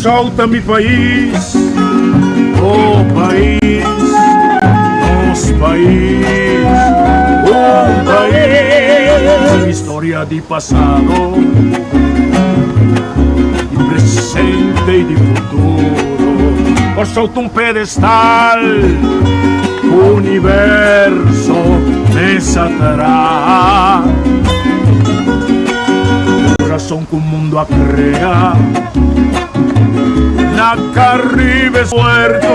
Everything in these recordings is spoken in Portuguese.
solta mi país, oh país, nos país, un país, storia di passato, di presente e di futuro, ho sotto un pedestal, universo me satrà, corazón que un mundo a crear, na Carribe puerto,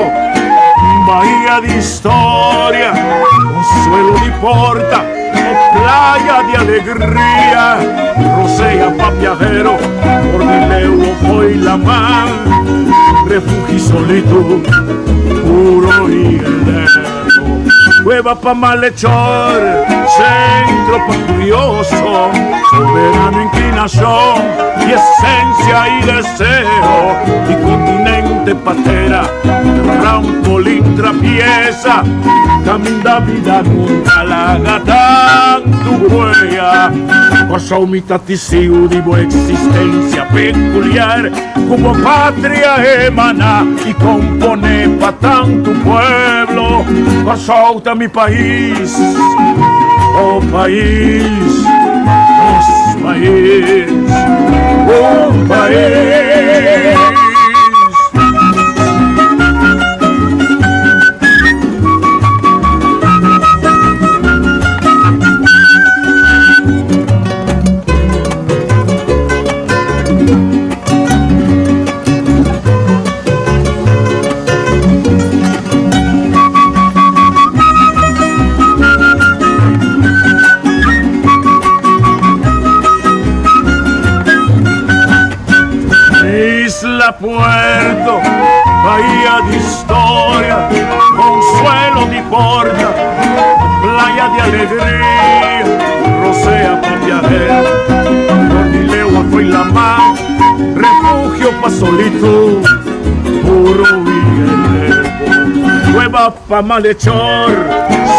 bahía di storia, consuelo di porta, o playa di alegría, Rosea papiadero, Bornileo foi la mar, refugio solito, puro y heleno, cueva pa malhechor, centro pa curioso, soberano inclinación y esencia y deseo, y continente patera, trampolín trapieza, camina vida nunca la gata tu huella, cosa umita tisiu di buena existencia peculiar, como patria emana y compone pa tanto pueblo, cosa mi país, oh país, nos país, oh país. Puerto, bahía di storia, consuelo di porta, playa di alegría, Rosea pa viajero, Bornileo foi la mar, refugio pa solito, puro y heleno, cueva pa malhechor,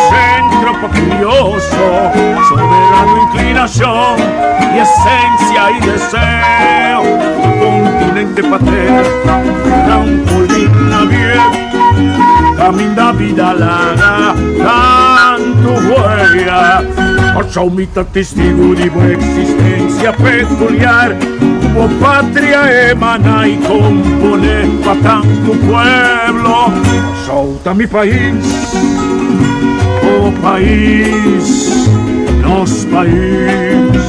centro pa curioso, soberano inclinación y esencia y deseo, continente patera, trampolín navier, camina vida larga, tanto huella, ocho umita testigo de buena existencia peculiar, como patria emana y compone pa tanto pueblo, solta mi país, oh país, nos país,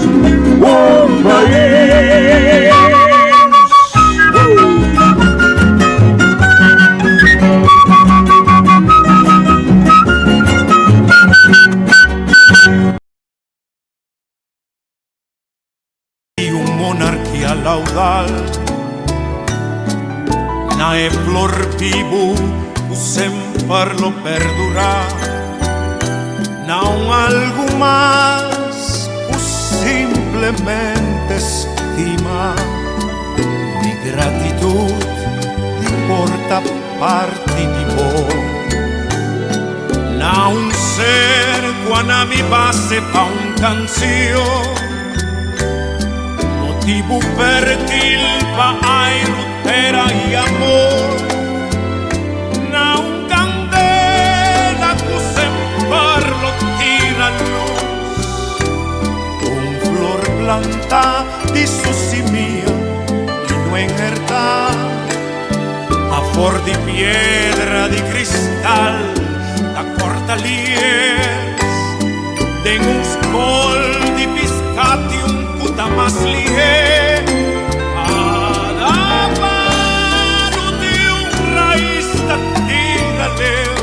un país. Laudal, nae flor vivo, sempre lo perdurá, não algo mais, simplesmente estima, di gratitude, di porta parte di voi, não ser quando mi passe pa un canzio, motivo fertil pa ai rutera y amor, na un candela que sempre lo tira luz, un flor planta di su simia y no enherda, a for di piedra di cristal, da cortalies, den un scol di piscati un puta mas lihe, ad amaro di un raiz da tiraleo,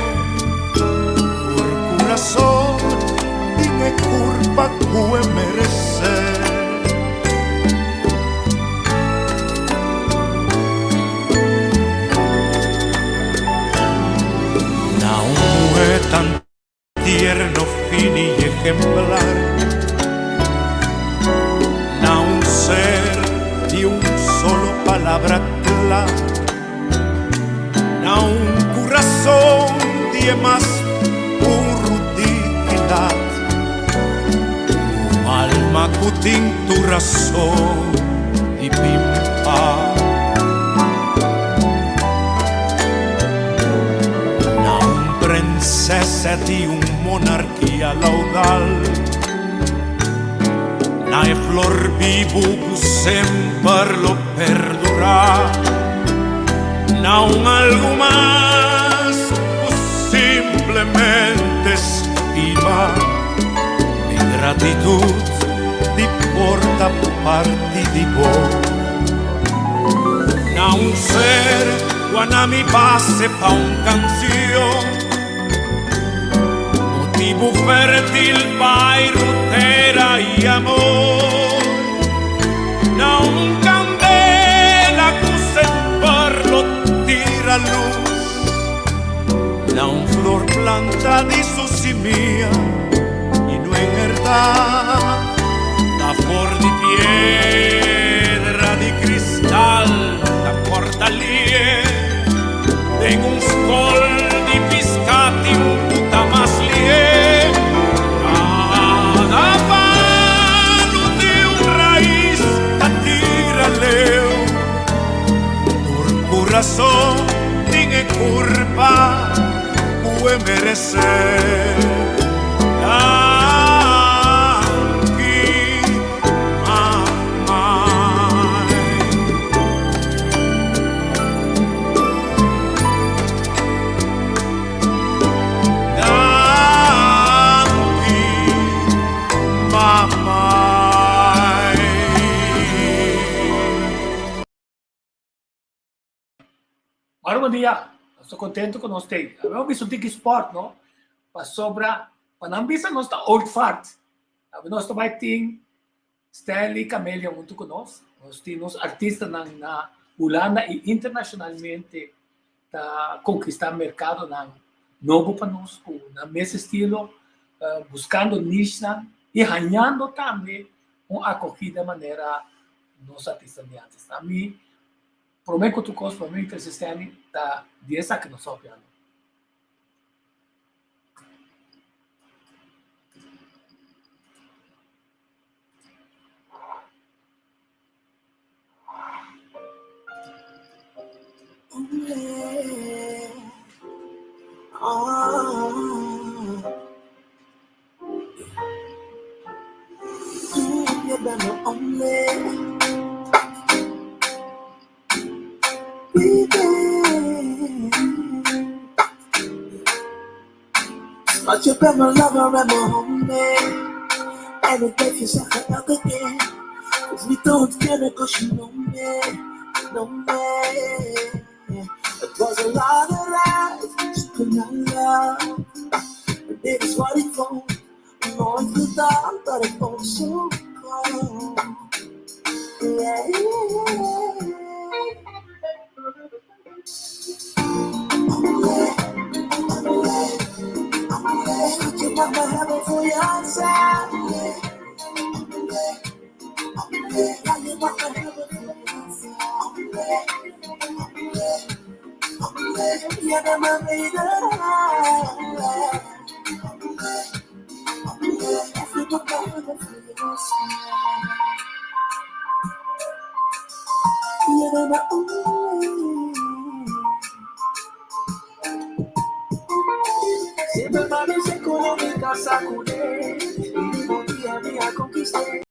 por corazón y me curva cue merecer. No es tan tierno, fino y ejemplar, na un ser di un solo palabra clara, na un corazón di más puro dignidad, un alma que tiene tu razón y pimpa, seti un monarquia laudal. Na e flor vivo sempre lo perdurar. Não algo mais, simplesmente estima e gratitude di porta parte di voi. Não ser quando mi passe pa un canzone, motivo fértil pai rutera e amor. Não candela que sempre lo tira luz, não flor planta di sussimia e non è verdad. Da for di piedra, di cristal, da portalie, tengo un scol di piscati un puta mas lie. Cada pano di un raiz atira leo, tur corazón tiene curva, puede merecer. Ora, bom dia, estou contente com nós ter. Abbiamo visto Tiki Sport, no? Mas sobra, quando abbiamo visto nostra Old Fart, abbiamo nostro vai team Stanley Camellia junto com nós. Nós temos artistas na Holanda e internacionalmente da conquistar mercado na novo para nós, na mesmo estilo, buscando niche e ganhando também uma acolhida de maneira nos artistas de antes. A mim, prometo tu costo para mim persistente da 10 que nós sabemos. But you been my lover and my homie, and it makes you suck it up again. Cause we don't get it cause you know me, know me. It was a lot of lies, she could not love. But it is what it was, no it's the dark, but it was so cold. Yeah, you got my heaven for your outside. Yeah, you got my heaven for your outside. Yeah, that my baby. You got my heaven for your outside. Yeah, that my only. Siempre parece económica sacude y un día me conquisté.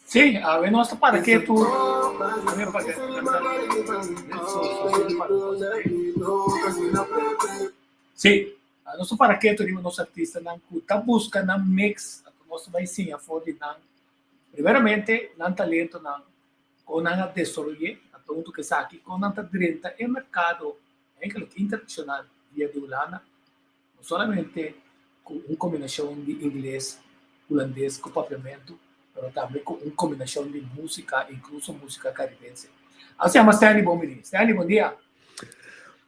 Sim, a nossa para que tu sim, a nosso para que tu o nosso artista não tá busca na mix, a nosso vai sim a fodi não. Primeiramente, não talento não, com não desenvolver, a ponto que sa aqui com não tá direito é mercado, é que internacional via de Holanda, não somente com uma combinação de inglês, holandês, com papiamento, mas também com uma combinação de música, incluso música caribense. Assim, mas Stanley, bom dia. Stanley, bom dia.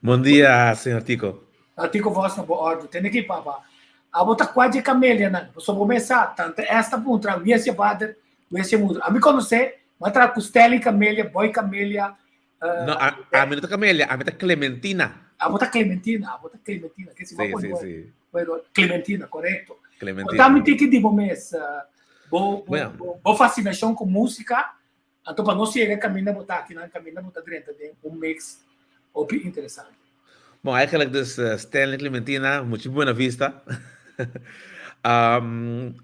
Bom dia, senhor Tico. Tico, voz na boa ordem. Tem aqui, papá. A bota quase camélia, né? Só começar, tanto esta ponta, via se padre, via se muda. A mim conhece, mas tra costela camélia, boy camélia. Não, a minha camélia, a minha Clementina. A bota Clementina, que se vai sim. Clementina, correto. Clementina. Também tem que dizer, mas, boa fascinação com música, então para nós chegar caminho botar aqui, não caminho botar dentro de mix interessante. Bom, eigenlijk dus Stanley Clementina, muito boa vista.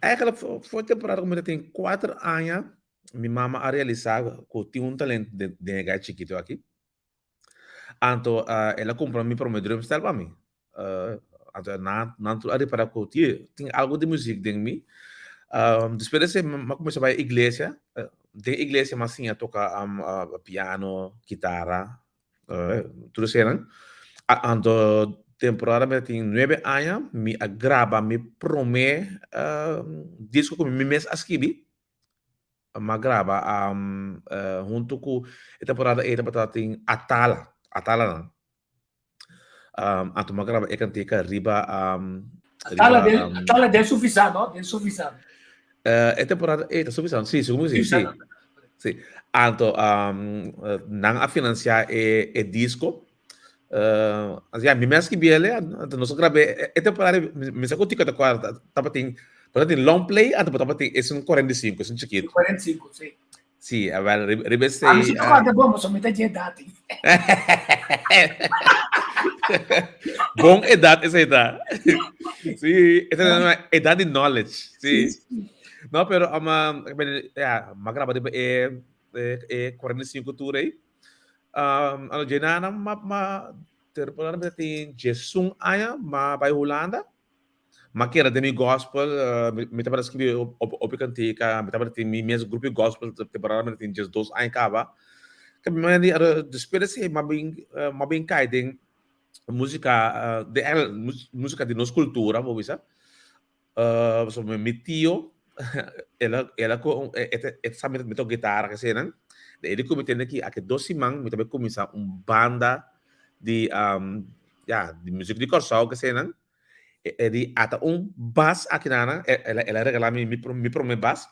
Eigenlijk voor temporada como tem 4 anos, minha mama a realizar que tinha um talento de gai chiquito aqui. Então, ela comprou me para o meu dream style para mim. Então, não ali para que tinha algo de música dentro de mim. Depois de eu comecei a ir à igreja, de igreja mas sim a tocar piano, guitarra, tudo isso, né? Então, temporada me tem 9 anos, me agrava, me promete disco que me mês escrevi, me grava junto com a temporada tem Atala não. Então me grava e cantica riba Atala del Sufisano, no? Del Sufisano. A temporada é suficiente, sim, como sim. Sim. Então, não a financiar o disco. Assim, me mesmo que biele, nós gravei a temporada, me sacou tica da quarta, tava tem long play, tava tem esse 45, esse chiquito. 45, sim. Sì, ribesse. A mi si guarda bom, sono metà dati. Bom idade, essa idade. Sim, essa é uma idade de knowledge. Sim. Não, pero uma gravada é 45 tour aí. Ano jenana terpolar tem Jesung aya vai Holanda. Makira de mi gospel, me tava escrever o cantica, me tava tem mesmo grupo gospel temporada tem just 2 anos acaba. Que me despede se mabing kai den música música de nossa cultura, vou dizer. So meu tio ela com sabe me toca guitarra que cena. Ele cometendo aqui a que 12 man me também começar banda de de música de corso que cena. Ele ata bass aqui na ela regala me prome bass.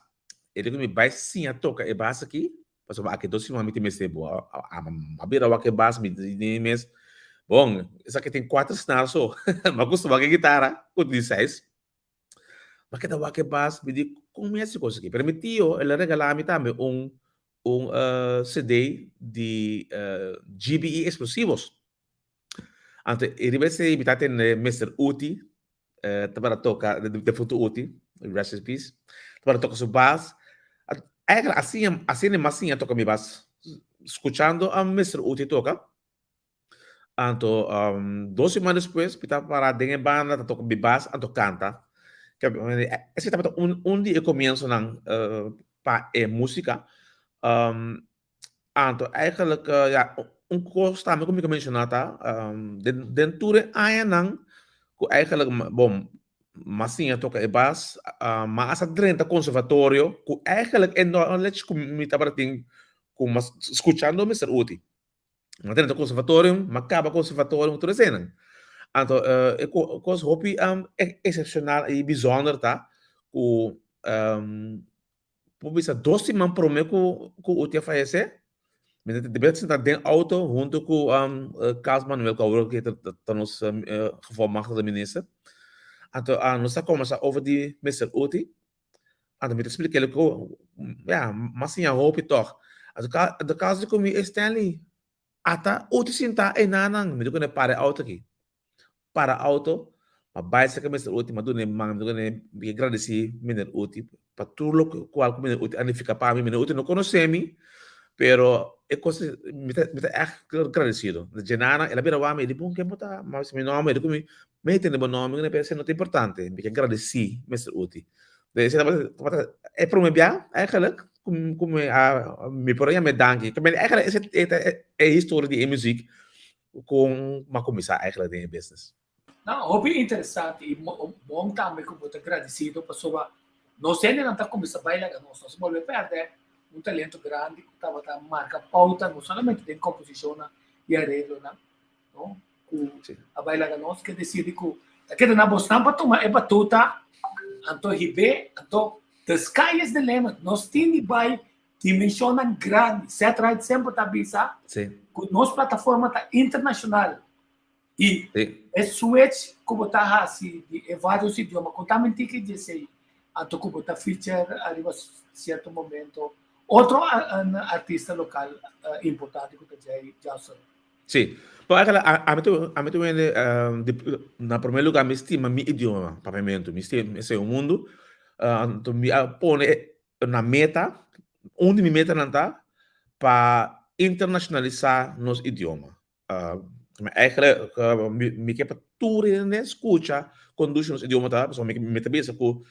Ele que me vai sim a toca e bass aqui. Mas aqui 12 man me tem mesmo boa. A bira o que bass me mesmo. Bom, isso aqui tem 4 snares só. Mas costuma que guitarra com 16. Mas que da que bass me diz como é essa coisa aqui. Permitiu ela regalar me também CD de GBE explosivos. Então, ele vai ser imitado em Mr. Uti, para tocar de futuro Uti, rest in peace, para tocar seu bass. Assim é mais assim a tocar meu bass. Escutando a Mr. Uti toca. Então, 2 semanas depois, kita para dengan banda toca meu bass, então canta. Esse é dia eu começo na música. Então, eigenlijk, course também, como eu mencionei, dentro de ano, que eigenlijk, bom, mas sim, eu toco bass, mas a dentro do conservatório, que eigenlijk é knowledge que me estava tendo, escutando o Mr. Uti. Mas dentro do conservatório, mas acaba o conservatório, tudo assim, né? Então, é coisa hobby excepcional e bijzonder, tá? Que, por isso, 12 man promete que o Uti falece. Mas depois sentar dentro do auto, junto com Carlos Manuel Cauro, que está nos reformado da ministra. Então, nós começamos a ouvir Mr. Uti. Então, me explica ele que, mas sim, a roupa toch. Então, do caso de comigo, Stanley, até Uti sentar em nanang, me digo, para auto aqui. Para auto, Mabait sa Mr. Uti, madun mga agradeci Mr. Uti, patulog qual Mr. Uti, ani fica para mim, Mr. Uti não conhece-me, pero é coisa, me tá agradecido. De Genana, ela vira wame, ele bom que botar, mas meu nome, ele come, me tem bom nome, né, pensa não é importante, me agradeci Mr. Uti. De se é para me bia, eigenlijk, como a me porém me danke. Que eigenlijk é história de música com uma comissão eigenlijk de business. Não, hobby interessante e bom também como muito agradecido pessoa não sei nem não tá começando a bailar nós não se pode perder um talento grande que estava a marca pauta não somente de composição e arreglo não a bailar nós que decide que aquele na Boston para tomar é batuta anto hibe anto the sky is the limit nós temos vai dimensão grande set right sempre tá bisa com nossa plataforma tá internacional e é switch como tá assim de vários idiomas contamente que disse anto como tá feature arriba certo momento outro artista local importante que tá já Sim. Pô, aquela a mim também na primeiro lugar me estima meu idioma, papiamento, me estima esse é o mundo, então me pone na meta, onde me meta não tá para internacionalizar nosso idioma. Eigenlijk me quer para tudo né escuta conduz nosso idioma tá, pessoal me também essa que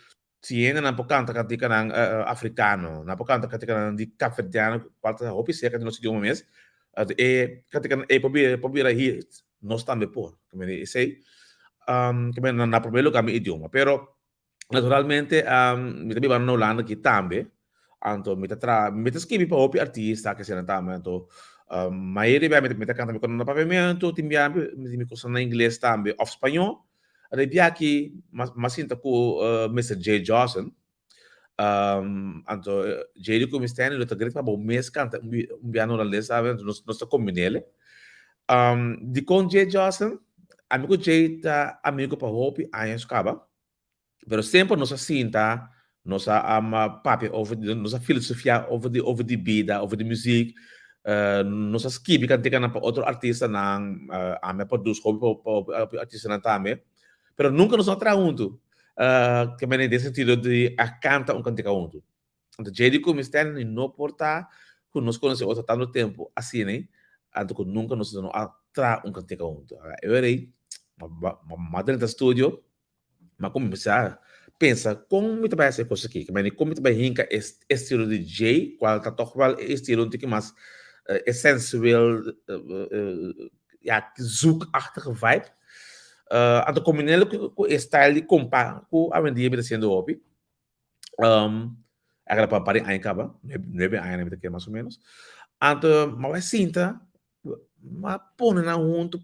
tiene na pocanta katika ng africano, na pocanta katika ng di cafetiano, parte hopi seca de nosso idioma mesmo. Katika pobira hier nós também por, como sei, como na primeiro lugar meu idioma, pero naturalmente me também vai na Holanda que também, anto me tá escrevi para hopi artista que se não também, anto maioria vai me tá cantando com no pavimento, timbia me coisa na inglês também, ou espanhol. Rebia aqui, mas sinto com Mr. Jay Johnson, anto Jay como está ele tá grito para o mês canta piano na lista, nós tá combinele. De com Jay Johnson, amigo Jay tá amigo para hopi anos acaba, pero sempre nós sinta nossa papi over nossa filosofia over de vida, over de música, nossa skibi kan tika na para outro artista na ame produz hopi para artista na também. Pero nunca nos encontramos juntos. Que me nesse sentido de a canta cantica junto. Então, Jerry como está não porta que nos conhece outro tanto tempo assim, né? Então, nunca nos encontramos cantica junto. Eu era aí, madre do estúdio, mas como começar pensa como me trabalha essa coisa aqui, que me como trabalha hinca estilo de Jay, qual tá toch wel estilo que mais sensueel, ja, zoekachtige vibe. Anto combinando com o style de compa com a vendia me sendo hobby. Agora para parar aí acaba, não é bem aí na vida mais ou menos. Anto mas sinta, mas põe na junto,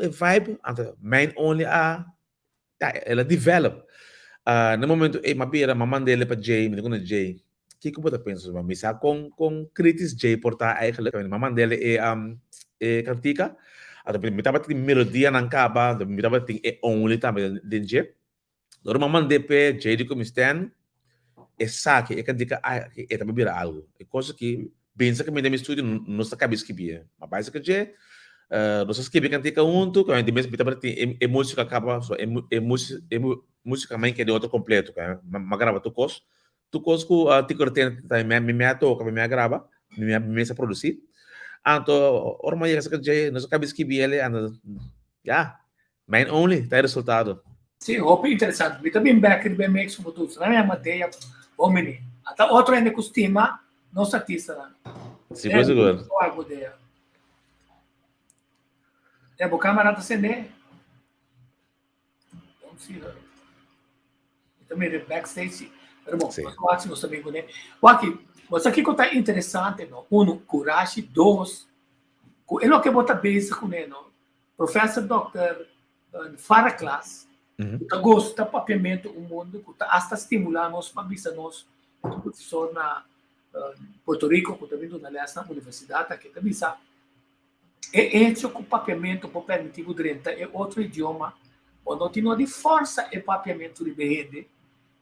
é vibe. Anto main only ela develop. No momento é uma beira, uma mandele para Jay, me digo Jay. Que você pensa sobre mim? Com critics Jay portar eigenlijk, uma mandele é cantica. Atau mitaba ting melodia nang kaba, mitaba ting only também dinje. Doro mamãe DP, JD como stand, saque, kan dica é também vira algo. É coisa que pensa que me dá estúdio não está cabeça que bia. Mas base que je, nós escreve kan dica junto, quando mesmo mitaba ting música acaba, so música mais que de outro completo, kan. Magrava tu cos ku tikorten também me ato, me grava, me se produzir. Anto ormai yang sekerja nós cabeça que biele anda já main only tá resultado. Sim, hobby interessante. Me também back bem mix como tudo. Na minha matéria, homem. Até outro ainda costuma nosso artista. Seguro, seguro. Algo de. É bo camarada acender. Vamos see. Também de backstage. Pero bom, quase nós também né. Aqui mas aqui que está interessante, não? Coragem, dois, é o que bota base com ele, não? Professor Dr. Farah Class, que gosta de papiamento o mundo, que está estimular nós para bisa nós, professor na Porto Rico, que está vindo na universidade, que está bisa, é hecho que o papiamento para permitir o direito é outro idioma, onde não tem de força é papiamento de rede,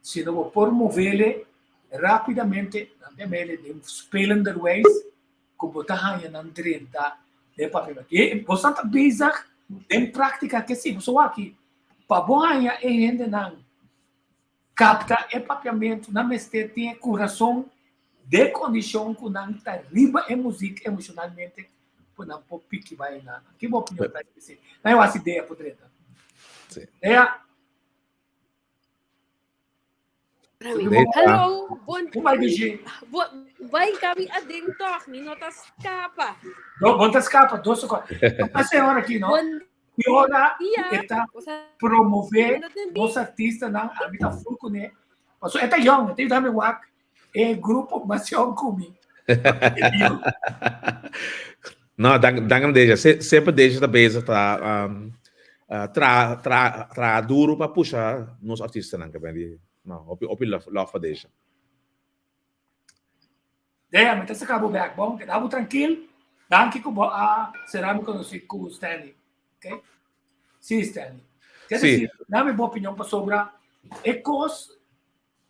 se não promover rapidamente de spelenderwijs kubutahan yan ng 30 de papiamento. E bastante bezig em prática que sim, so aqui pabuaya e gente não capta e papiamento na mestre tem coração de condição que não está riba e música emocionalmente por não pôr pique vai na que boa opinião tá esse não é uma ideia podreta Sim. Hello, Vai dizer vai kami adentro, ni notas capa. Bom, escapa, doce coisa. A senhora aqui, não? E ora, está promover os artistas na habita fulco, né? Passou, é young, tem também o é grupo, mas young comigo. Não, dangan deixa, sempre deixa da base tra duro para puxar nos artistas não, que bem, não, opi love deixa. Mas esse acabou bem, bom, que dá tranquilo. Danke que será me conhecido com o Stanley, ok? Sim, Stanley. Quer dizer, dá minha boa opinião para sobre é coisa,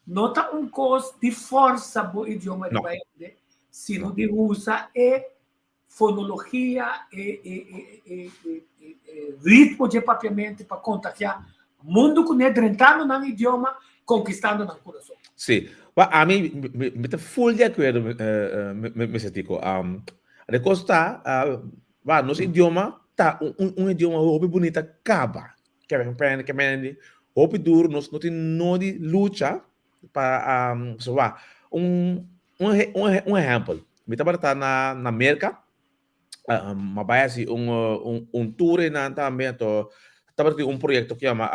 não está coisa de força do idioma de Bahia, sino de usa e fonologia e ritmo de papiamento para contagiar o mundo que é entrando no idioma, conquistando no coração. Sim, a mim me está full de acordo, me sentico. A costa, nosso idioma tá idioma muito bonito, acaba. Que é muito duro, nós não temos de luta para exemplo. Me está na América, mas assim tour na também to estava projeto que chama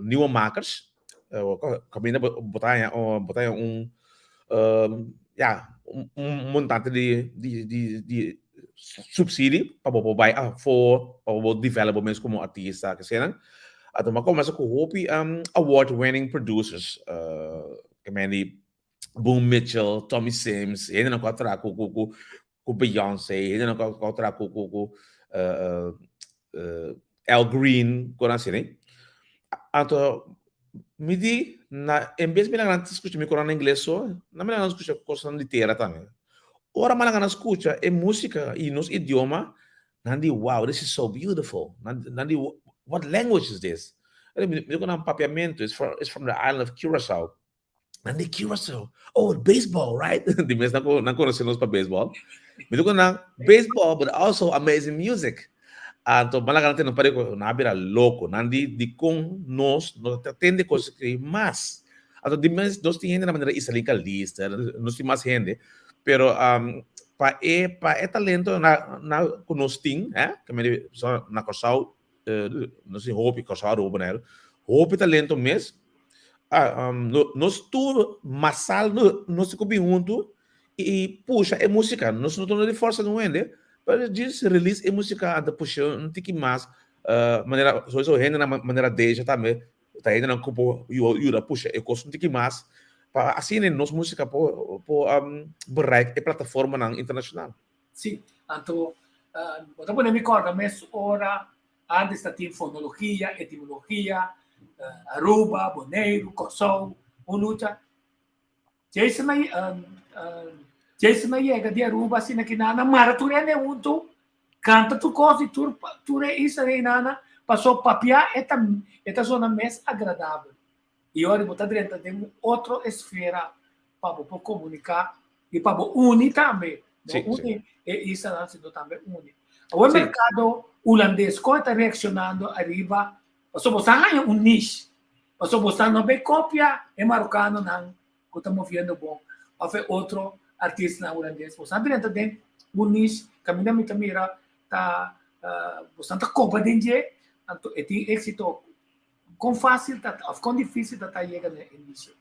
New Makers, caminha botar montante de subsídio para o development como artista que seja. Então, mas começa com award-winning producers, que Boom Mitchell, Tommy Sims, ele não contra com Beyoncé, ele não contra com Al Green, com assim, né? Então, me di em vez de me escutar me corando inglês só, não me escuta coisa literária também. Ora me escuta é música e nos idioma, nandi wow, this is so beautiful. Nandi what language is this? Me digo um papiamento, it's from the island of Curacao. Nandi Curacao. Oh, baseball, right? De vez não conhecemos para baseball. Me digo baseball, but also amazing music. Então, malagante não pare com na beira louco, nandi de com nós tende coisas que mais. Então, de mais nós temos na maneira israelita, nós temos mais gente, pero para talento na com nós tem, que me só na corsal, nós tem hope corsal roubo nele, hope talento mesmo. Nós tu massal nós se cobi junto e puxa é música, nós não estamos de força não é, mas diz release é música da puxa não tem que mais maneira só isso rende na maneira deixa também tá ainda não cupo yura puxa é coisa não tem que mais para assim né nossa música por bereik é plataforma na internacional. Sim, então eu vou me corda mas ora antes da fonologia, etimologia, Aruba, Bonaire, Kosovo, Unucha. Jason Mayega de Aruba, assim que nana, mara tu é unto, canta tu coisa, tu é isso aí nana, passou papia, esta zona mais agradável. E agora botar dentro tem outra esfera para comunicar e para unir também. Unir e isso não também unir. O mercado holandês está reaccionando arriba. Passou buscando niche. Passou buscando bem cópia e marocano não, que estamos vendo bom. Houve outro artista holandês. Buscando dentro de niche, caminho me mira tá buscando cópia dentro, então é êxito com fácil, com difícil tá chegando nisso.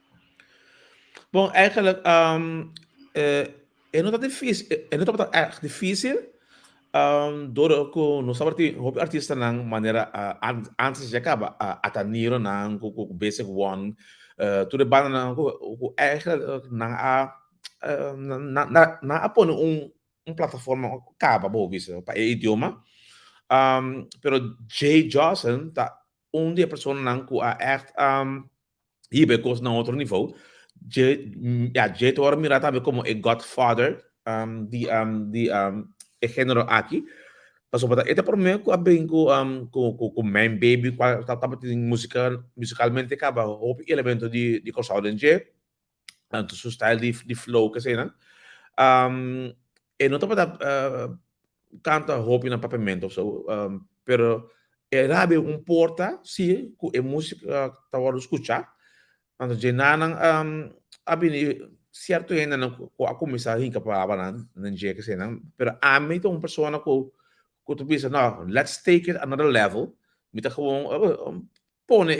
Bom, eigenlijk não tá difícil, não tá echt difícil. Door ko no saberti hobi artista ng manera antes de acaba ataniro ng ko basic one to the banda ng ko na apon plataforma acaba bo bisa pa idioma pero Jay Johnson ta dia persona ng ko echt hibe ko na outro nível Jay to mira também como a godfather the género aqui, Pasobata ito por me ko abing ko main baby kwa tapos yung musicalmente ka ba hope elemento di ko sa je tanto su style di flow kasi na e non tapos canta hope ng papamento so pero rabi un porta si ku e música tawaro escuchar tanto je nanang abi ni certo yun na ko ako misahin ka pa ng je kasi na pero ami itong persona ko kung bisa no, let's take it another level. Mita gewoon pone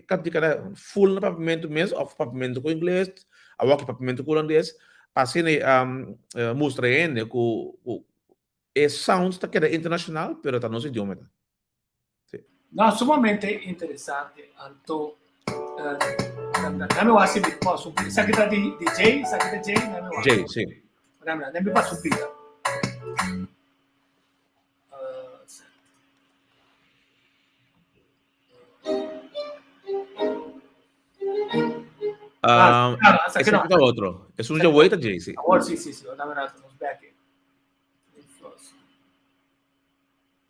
kanti kana full na papamento mesmo of papamento ko inglês, awak papamento ko holandês, assim mostra ele ku sounds tá que internacional, pero tá nosso idioma. Sì. No, sumamente interessante. Anto, nami wasi bit po. Sa kita di Jay, nami wasi. Jay, sì. Nami pa subida. Esse aqui tá outro. Esse um já oito, Jay, sì. Agora sì. Nami nato nos back.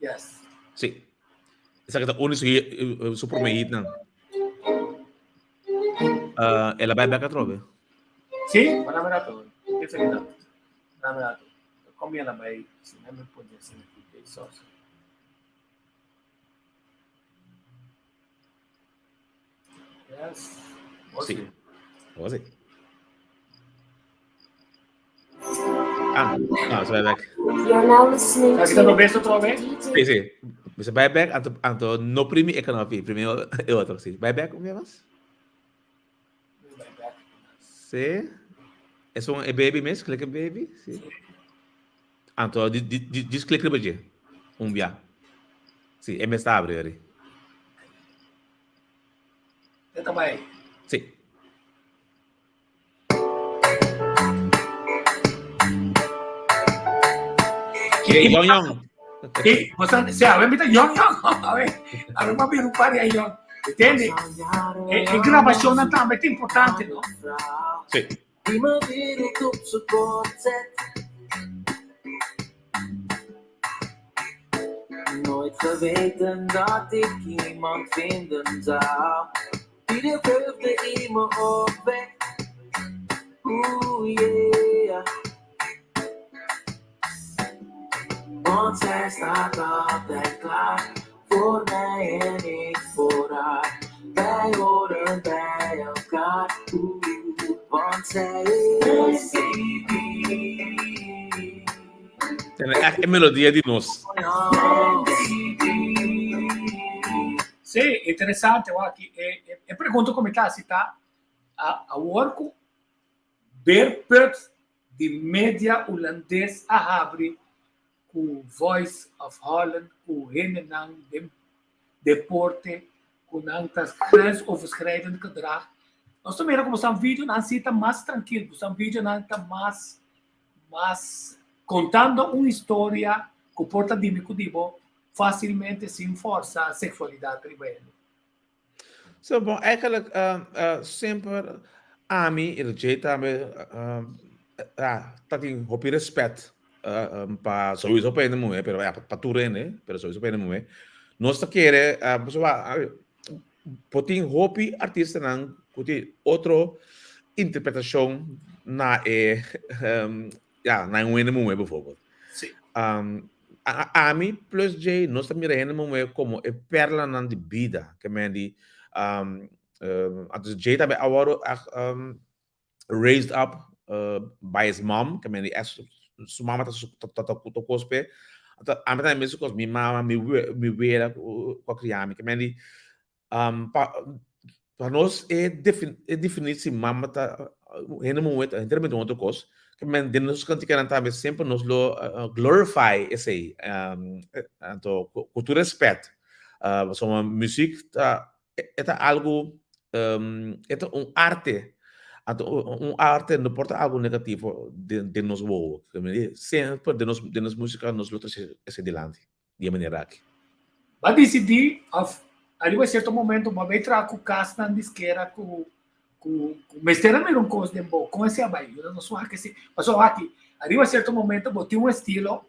Yes. Sì. Esse aqui tá único super meio não. Ela vai back a trove. Sì, ma nami nato. Che ferita. Nami nato. Come ela vai, se nami pode ser aqui, só. Yes. Sì. Così. No, vai back. You're now listening Sa kita no beso trove? Sì, sì. Bisa vai back anto no primi e canopi, primi e outro, sì. Vai back, come mas? Sì. É um baby mesmo, clica baby, sì. Anto diz clica baje. Via. Sì, e me sta aprire. Ito ba? Sì. Yong. Sì, se avem Yong. Avem abbiamo pari a Yong. Entende? E gravazione também é importante, no? Sì. Prima weer ik op z'n concert. Nooit geweten dat ik iemand vinden zou die de vreugde in me opwekt. Oeh yeah. Want zij staat altijd klaar voor mij en ik voor haar. Wij horen bij elkaar. Want zij is baby. É melodia de nós. Sì, interessante, aqui. E pergunto come si sta a work berput di media holandês a abre com Voice of Holland, com Henenang, deporte, com tantas grensoverschrijdend gedrag. Nós também como um vídeo não está mais tranquilo, um vídeo não está mais contando uma história que porta digo facilmente sem força a sexualidade ribelli. So, bom, eigenlijk sempre a mim, ele jeita tem hopi respeito para sowieso para ele mulher, pero para tu né, pero sowieso para ele mulher. Nós tá querer, pessoal, potin hopi artista não, kuti outra interpretação na na uma mulher, bijvoorbeeld. Sim. A mim plus J, nós tá mirando mulher como é perla na de vida, que me di J também agora raised up by his mom, que me di sua mama tá cospe, a mim também mesmo cos minha mama me vera com a criança, que me di para nós é definir se mama tá em momento em termos de outro coisa que men de nos canticaran também sempre nos lo glorify esse então com todo respeito uma música é algo é arte arte não porta algo negativo de nos voz sempre de nos música nos luta esse delante de maneira aqui vai decidir arriva certo momento ma vai tra com cast na disquera com mestera não coisa de bom com esse abai eu não sou que se passou aqui arriva certo momento botou um estilo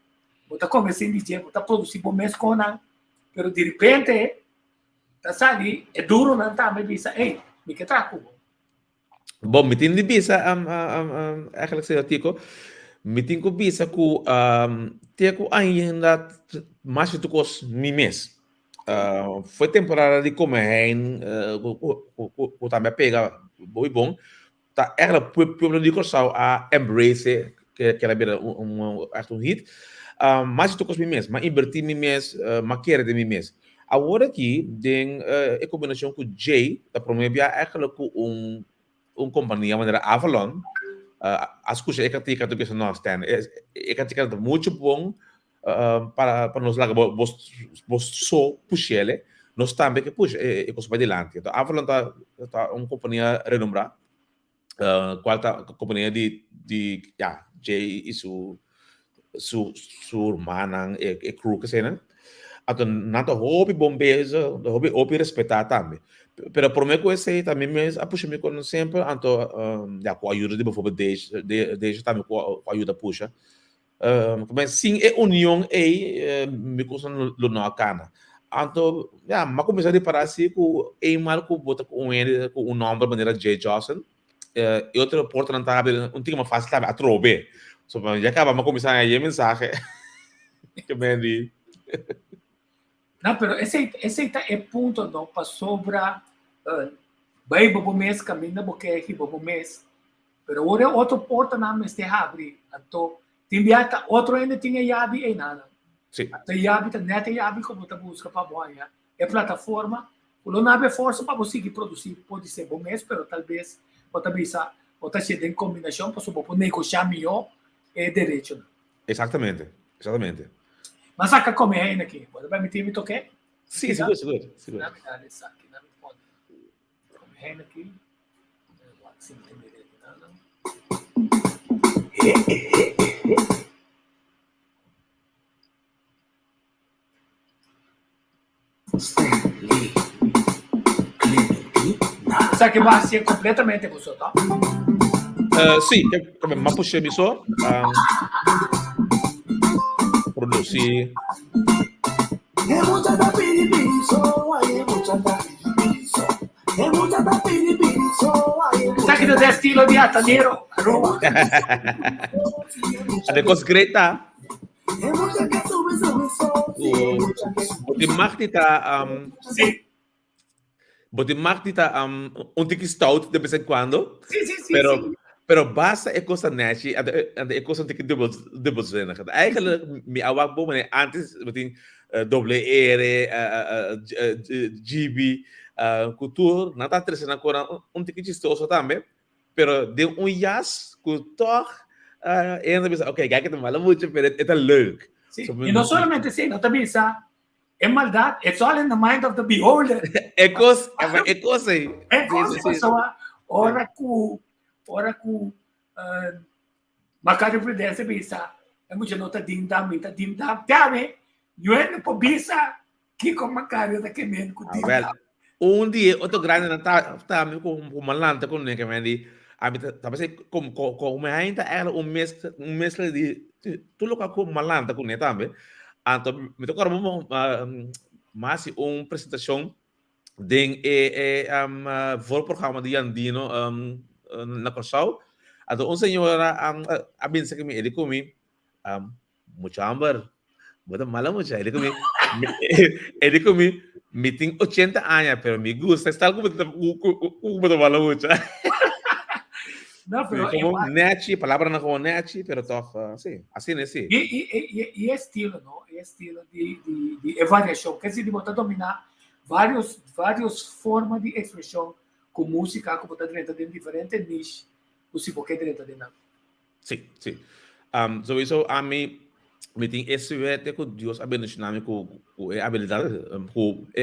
Bota começar a DJ, bota produzir bom mês com não, pero de repente, tá sali, é duro não tá, mas bisa, ei, me que traco. Bom, meeting di bisa eigenlijk sa'yo, Tico. Meeting ko bisa ko Tico ayin na mas ito ko mimes. Foi temporada de como heen ko também pega boi bom. Tá ela pueblo de Corsau a embrace que ela vira echt hit. Mas ito ko mimes, ma invertir mimes, ma kere de mimes. Agora aqui, tem a combinação com o Jay, da promovia eigenlijk companhia maneira Avalon, as coisas é que tica do que nós tem, é que tica muito bom para nos lá vos so puxele, nós também que puxa é coisa para adiante. Então Avalon tá uma companhia renombrada, qual tá companhia de Jay e su irmã e crew que sei, né? Então nada hobby bom beijo, hobby respeitar também. Pero por mim, esse também a puxa me quando sempre, então, com a ajuda de bijvoorbeeld deze também com a ajuda puxa. Mas sim, é união me custa no na cana. Então, mas começar a reparar assim com mal com bota com um nome de maneira J. Johnson. E outra porta não tá abrindo, tinha uma fase a trobe. So, já acaba, mas começar a ir mensagem. Que bem Não, pero esse é ponto não para sobra vai bom mês caminha porque é bom mês. Pero agora outro porta não me está abrir. Então, tem viata outro ainda tinha chave e nada. Sim. Tem chave, tem neta chave como tá busca para boa, é plataforma. O não há força para você produzir, pode ser bom mês, pero talvez outra vez outra cheia em combinação para sobre negociar melhor é direito. Exatamente. Mas saca como é aqui? Pode vai me ter me toque? Sim, seguro. Na verdade, saca, na verdade pode. Como é aqui? Sim, tem direito, Sabe que vai ser completamente você, tá? Sim, mas puxa me só. Produzir. É muita da piripiriço, aí é muita da piripiriço. É muita da piripiriço, aí é muita Sabe que do estilo de ataneiro? Ada coisa greita. É muita que De Magdita, Sim. But de Magdita, tique stout de vez em quando. Sim. Pero basta é coisa nasce, é coisa um tique dubbel zin. Eigenlijk, me awak bom, né? Antes, betin double R, GB, cultura, não tá trazendo agora tique chistoso também. Pero de jas, cultura, ainda pensa, ok, kijk het maar, moet je, pero é leuk. Sim. E não somente assim, não também sabe. É maldade, it's all in the mind of the beholder. É coisa. É coisa, pessoa. Ora com Macário Prudência bisa. É muito nota dindam, Piame, não pode bisa que com Macário da que men com Well, dia, outro grande não tá com malanta com ninguém, mas ali, talvez como ainda era mês de tu local com malanta com ninguém também. Então, me tocou mas apresentação de voorprogramma de Andino na Corsau. Então, um senhora a benção que me ele comi muito amber, muito mala muito ele comi meeting 80 anos, pero me gusta estar com muito mala muito. Não, pero como net, palavra não como net, pero toch, sim, assim né, sim. E estilo, não? É estilo de variação, quer dizer, de botar dominar várias formas de expressão com música, como botar dentro de diferentes nichos, o se porque dentro de nada. Sim. Sowieso a mim meeting esse com Deus abençoe com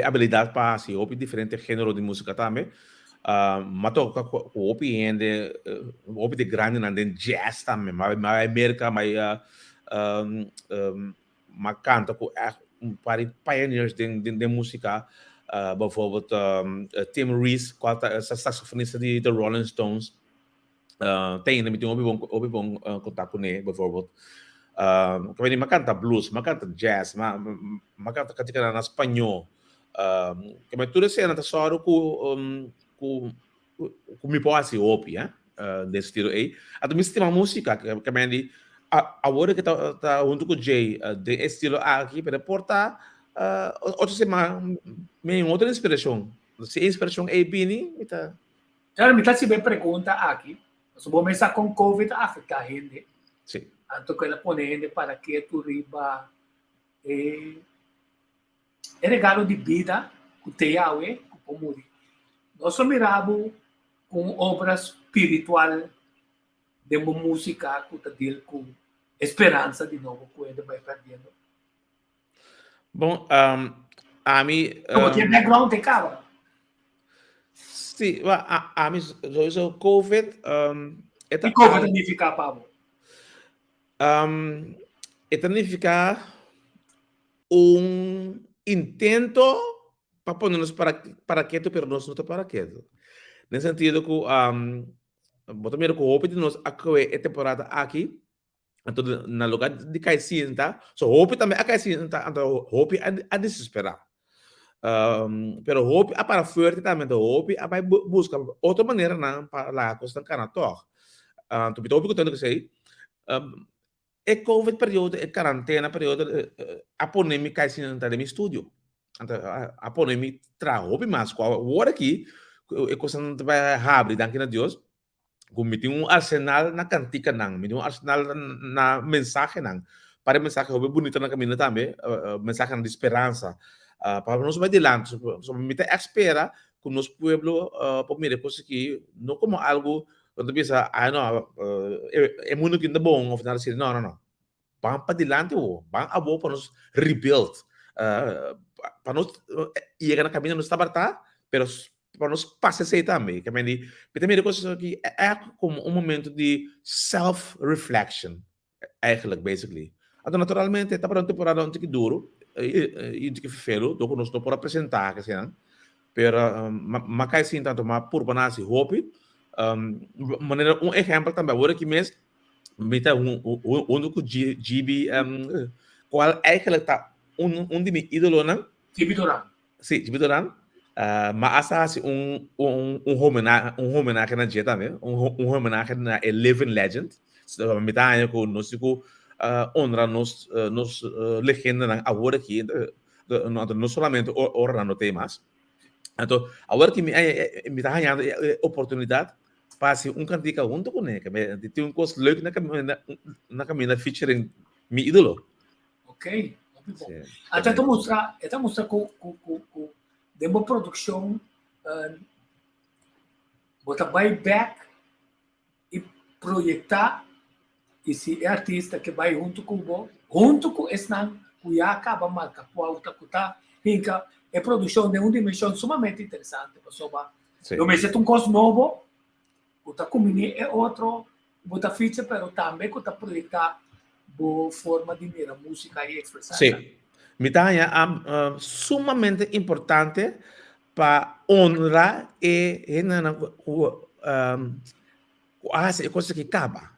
habilidade para se ouvir diferentes gêneros de música também. Mas toca o opiende de grande na den jazz também, mas América, mas canta com para pioneers de música, bijvoorbeeld Tim Reese, saxofonista de The Rolling Stones, tem também um bom contato com ele, bijvoorbeeld. Kami makanta blues, makanta jazz, makanta katika na espanhol. Kami tudo isso na só ku mi poasi opi, desse estilo aí. Ato mi sistema música, kami agora que tá junto com o Jay, de estilo aqui, para portar outro sema, me outra inspiração. Se inspiração é bini, ita. Então, me se bem pergunta aqui, se vou começar com COVID afeta a gente, Sim. tanto que ela põe gente para que tu riba é regalo de vida que te yawe, que pomuri. Nós miramos com obra espiritual de música que te com esperança de novo que ele vai perdendo. Bom, a mim... Como que background te cava? Sim, a mim, sowieso COVID... E como significa, Pablo? Ito significa intento para ponernos para quieto, pero nós não está para quieto. Nesse sentido que, botar medo que o hope de nós acabou a temporada aqui, então na lugar de cair cinta, so hope também a cair cinta, então hope a desesperar. Pero hope a para forte também, então hope a vai buscar outra maneira não para lá costa cana tor. Tu bitou que tanto que sei. É COVID período, é quarentena período, a pandemia cai cinta de meu estúdio. Então a pandemia traz hope mais qual agora aqui é coisa não vai abrir, danke a Deus. Gumiti arsenal na cantica nang, miti arsenal na mensagem nang. Para mensagem hobe bonito na caminho também, mensagem de esperança. Para nós vai adiante, so mita espera que nós pueblo por mire coisa que não como algo quando pensa, não, é muito que ainda bom, ao final assim, não. Vamos para adiante, vamos a para nós rebuild, para nós ir na caminho não está barata, pero para nós passar isso aí também, que também coisa que é como momento de self-reflection, eigenlijk, basically. Então, naturalmente, está para uma temporada onde que duro, e que felo, do que nós não podemos apresentar, que assim, pero, mas cai sim, tanto, mas por banasi, hope, maneira, exemplo também, agora que mês, meta único GB, qual é que está, de meu ídolo, não? Gibi Duran. Sim, GB Duran. Mas assim, homenagem na dia também, homenagem na Living Legend. Metade que nós honra nos legenda na agora aqui, não somente orando temas. Então, agora que me dá a oportunidade para assim cantiga junto com ele, que tem coisa leuk na caminho featuring meu ídolo. Ok, muito bom. Até então mostrar com de uma produção botar vai back e projetar esse artista que vai junto com esse não que já acaba marca com a outra cuta fica é produção de uma dimensão sumamente interessante pessoal. Eu me sinto coisa novo o tá combine é outro botar feature pero também que tá projetar boa forma de mira música e expressar. Sim. Mitanya é sumamente importante para honrar e hacer cosas que acaba.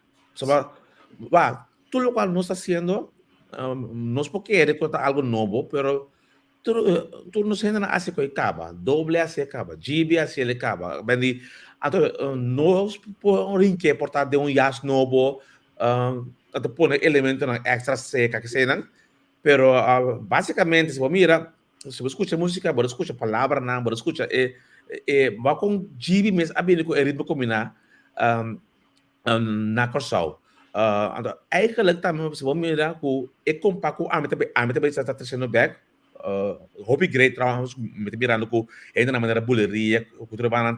Tudo o qual nós está fazendo, nós queremos contar algo novo, pero tudo nos ainda hace que acaba. Doble hace acaba, GB hace ele acaba. Então, nós podemos portar de jazz novo, até pôr elemento extra seca que sei, não? Pero basicamente, se você mira, se você escuta música, você escuta palavra, não, você escuta vai com GB mesmo, abrir o ritmo combinar na corção. Então, eigenlijk também, se você mira, é compacto, também está trazendo back, hobby great, trouwens, met mirando com ainda na maneira buleria, o que trabalham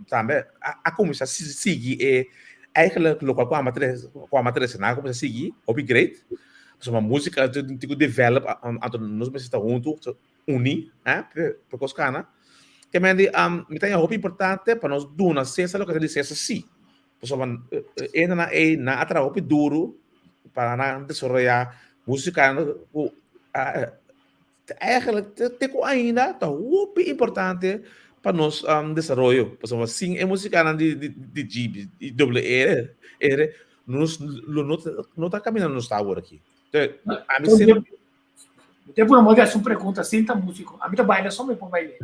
também, a começar a seguir, eigenlijk, local com a matriz, na começar a seguir, hobby great. So, uma música que develop nós mesmos estamos juntos unir para coscana que me tem algo importante para nós duas cessa lo que ele cessa sim pessoal na atra hopi duro para na desenvolver música eigenlijk tem ainda tá hopi importante para nós desenvolver pessoal sim é música de GB double R não tá caminhando no Tower aqui. Então, a mim Então, sempre... depois uma vez uma pergunta, sinta músico. A mim tá baila só me por bailar.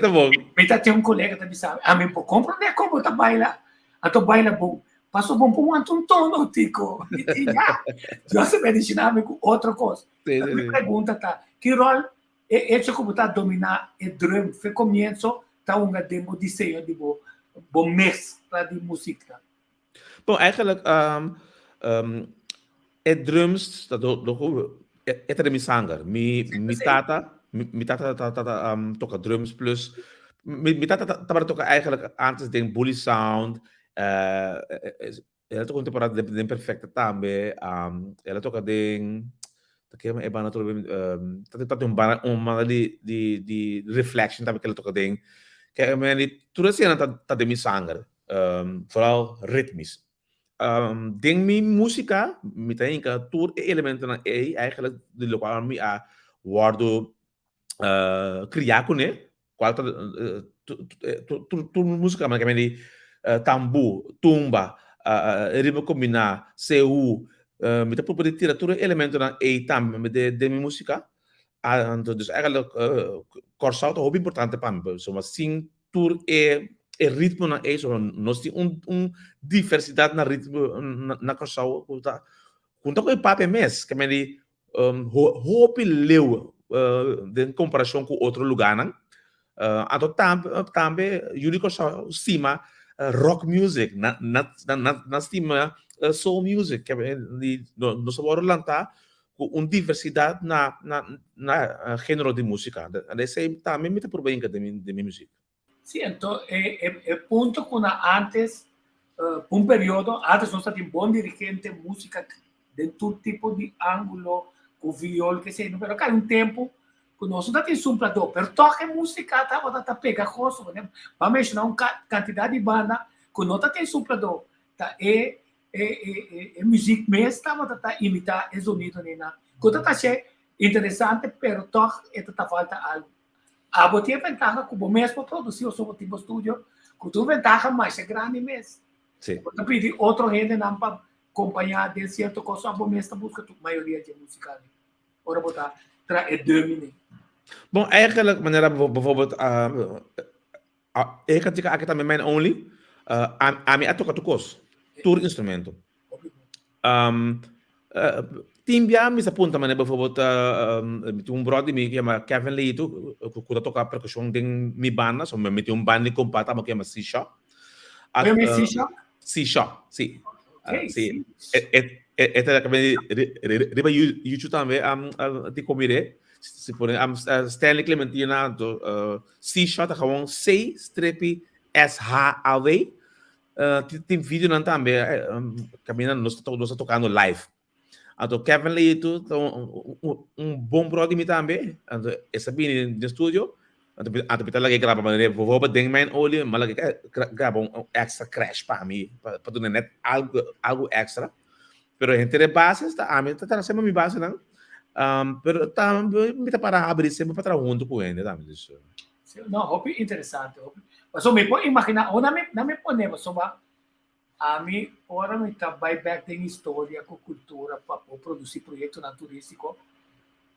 tá bom. Me tá tem um colega que sabe. A mim por compra né como tá baila. A tu baila bom. Passou bom por um tono tico. E já. Já se me ensinar com outra coisa. Sim, A sim, minha sim. pergunta tá, que rol é esse como tá dominar o drum? Foi começo tá uma demo desenho de bom mês para de música. Bom, eigenlijk het drums, het er mi sanger. Mi tata toca drums plus. Mi tata toca eigenlijk antes den bully sound. Ela toca um temporada de perfecta também. Ela toca den que é bana todo tá um bana de reflection também que ela toca den. Que é tudo assim tá de mi sanger. Vooral ritmisch. Ding mi música, mi tem que tour elementen na eigenlijk de local mi a wardo criar com né, qual tu música mas que me tambu, tumba, ritmo combinar, seu, mi te probeer tirar tudo elementen na tam de mi música. Dus eigenlijk corsaut hobby importante para mim, so mas sim tour el ritmo na eso nós tem diversidade na ritmo na canção conta com o papo mês que me hope leu em comparação com outro lugar não então também jullie canção cima rock music na cima soul music que me nós vamos lançar com diversidade na gênero de música desse também me te provenga de minha música. Sì, il punto con antes, un periodo, antes sono stati buoni dirigenti musica di tutto tipo di angolo, con viol, che sei, però c'è un tempo che non sono stati in suplador, per tocca musica, stava da pegajoso, ma mencionare una quantità di banda che non stati in suplador, e musica mesmo stava da imitare il sonido, che è interessante, però tocca e falta algo. A botia ventaja que o mesmo produziu o seu tipo estúdio, que tu ventaja mais é grande mesmo. Sim. Quando pedi outro gente não para acompanhar de certo coisa, a mesma busca tu maioria de música. Ora botar é domine. Bom, eigenlijk wanneer bijvoorbeeld ik had ik também mijn only a mim toca tukos tour instrumento. Timbia mi apunta mas bijvoorbeeld um brother mi chama Kevin Leito que toca percussão ding mi banda, so mi banda di compata ma chiama C-Shock. C-Shock, sì. Sì. E também riba YouTube também di comire se por Stanley Clementina C-Shock gewoon C-SHAW. Tem vídeo não também caminhando nós tocando live. Então, Kevin Leito, bom brother mi também. Então, essa bem no estúdio. Então, kita lagi grava, mas vou botar mijn olho, mas lagi grava extra crash para mim, para tu net algo extra. Pero gente de base está, a mim tá sempre minha base não. Pero também me tá para abrir sempre para junto com ele, tá? Isso. Não, hobby interessante. Mas eu me pode imaginar, ou não me ponemos, só a mim, ora me trabalho back em história, com cultura, para produzir projeto turístico.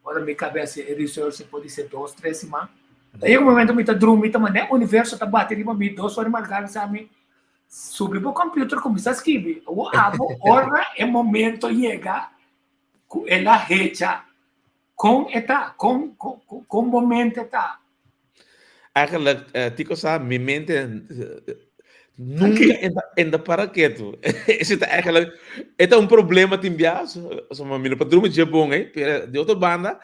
Ora me cabeça research pode ser 2, 3 semanas. Daí um momento me tá drum, me tá mané universo tá batendo me 2 horas marcar sabe sobre o computer começa a escrever. O ora é momento chega com ela recha com momento tá. Eigenlijk, Tico sa, mijn mente nunca anda para quieto. Esse tá eigenlijk, é um problema timbia, so meu padrão de bom, de outra banda,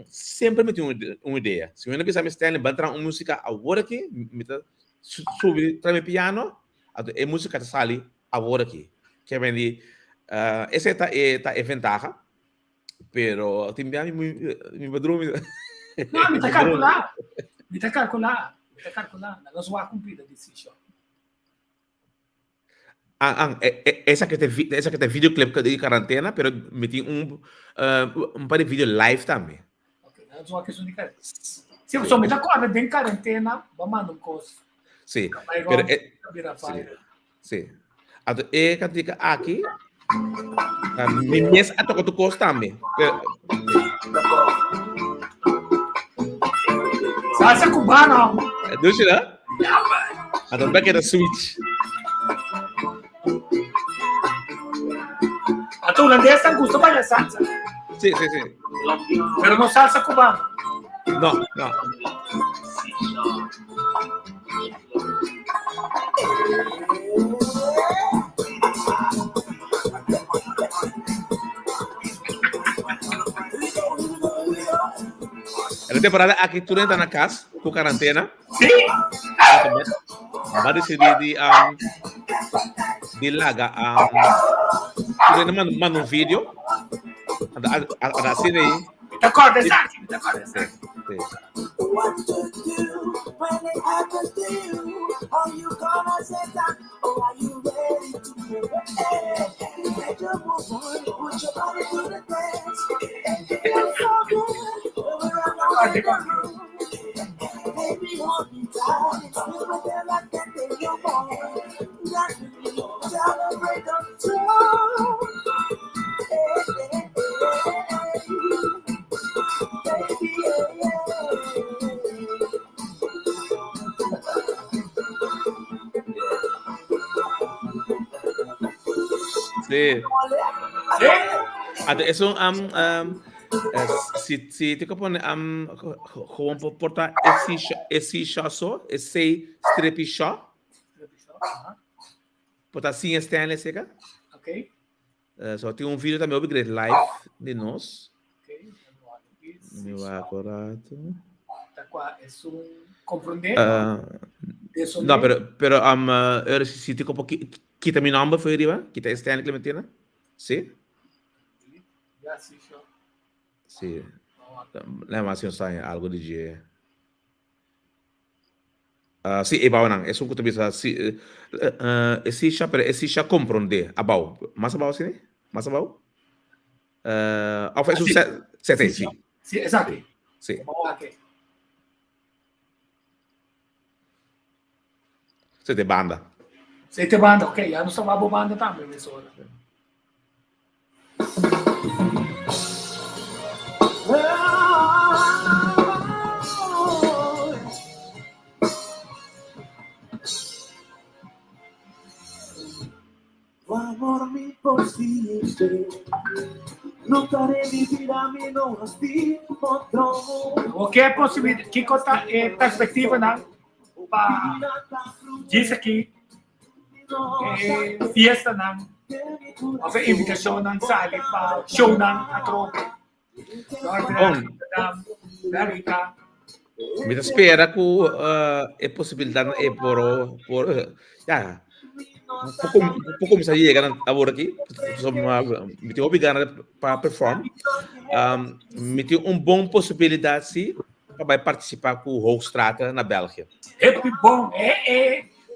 sempre me tem uma ideia. Se eu não pensar me Stanley, bantar uma música agora aqui, me tá subir para piano, a música tá sali agora aqui. Que vem de, essa tá ventaja, pero timbia me padrão Não, me tá calcular. Me tá calcular. Nós vamos cumprir a decisão. Essa que tem videoclip de quarentena, pero me tem par de vídeo live também. Ok, nós vamos questão de quarentena. Se você me tá correndo em quarentena, vamos mandar coisa. Sim. Pero sim. Ato katika aqui, mes ato ko tukos também. Salsa cubana. Doce, né? Ato back at the switch. A tu holandesa gusto ba de salsa? Sim. Pero no salsa cubana. Não. Ela temporada aqui tu entra na casa com quarentena. Sim. Vai decidir de largar tu manda um vídeo da cena aí. Te acordas, Santi? Te acordas, Santi? What to do when it happens to you? Are you gonna sit down or are you ready to move? Get your move on, put your body to the dance. It's so good when we're on the road. Baby, hold me tight, it's still a girl I can't take no more. Got to celebrate the show. Baby, Sim. Eso se te propone gewoon porta esse chá só, esse strip chá, porta assim Stanley seca. Ok. Só tem um vídeo também upgrade live de nós. Ok. Meu acurato. Es un comprender. No, pero si te como quita mi nombre fue arriba, quita Stanley Clementina. Sí. Ya, sí, yo. Sí. La información está algo de dia. Sí, é bom não. É um que bisa si esse chá, pero esse chá compreende abau. Mas abau sim? Mas abau? Ou faz um set sim. Sí, exacto. Sim. Vamos aqui. Set de banda. Siete banda, ok. Ya no estamos banda também, pessoal. tu amor me pusiste, no daré mi vida a mí, no has visto otro. O que é possibilidade? Que conta perspectiva, né? Diz aqui, fiesta, né? Of invitação, né? Sali, para show, né? A tropa. America. Me espera que é possibilidade é por já pouco começar a chegar agora aqui, me tem obrigado para perform, me tem bom possibilidade sim para participar com o host trata na Bélgica. É bom,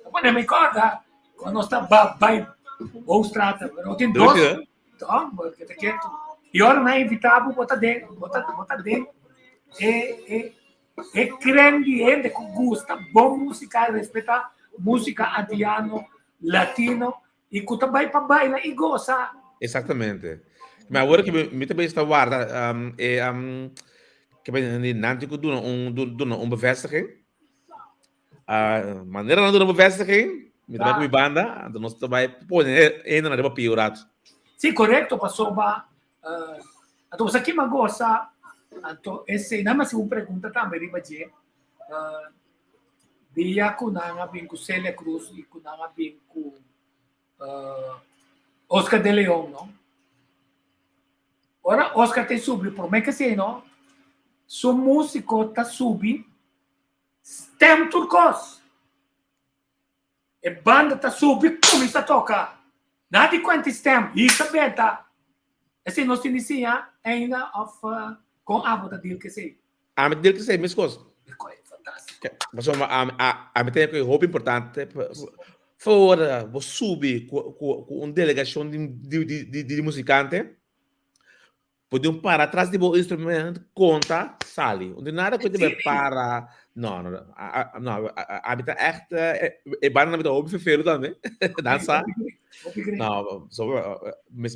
quando me conta, quando nós estamos vai host trata, não tem dois, então, porque te quero. E agora não é invitável botar dentro, é grande gente que gosta bom música, respeita música antiano, latino e que também para bailar e goza. Exatamente. Mas agora que me também está guarda que bem nanti que doen bevestiging. Maneira não doen bevestiging, me também com banda, então nós também põe ainda na papel rato. Sim, correto, passou para então você aqui mas goza. Então, esse não é uma pergunta também, Ribaje. Dia que nanga bem com Celia Cruz e que nanga bem com Oscar de Leon, não? Ora, Oscar tem subido, por mim que sei, não? Sua música está subindo, stem turcos. E banda está subindo, começa a tocar. Nada de quanto stem, isso é beta. Assim, nós iniciamos ainda com a bota dele que sei. A dele que sei, minhas coisas. Fantástico. Mas a me tem que roupa importante fora vou subir com uma delegação de musicante Podiam parar atrás do instrumento, conta, sali. Onde nada que tiver para. Não, não. A vida echt. É bom na vida óbvio feio também. Dança. Não, mas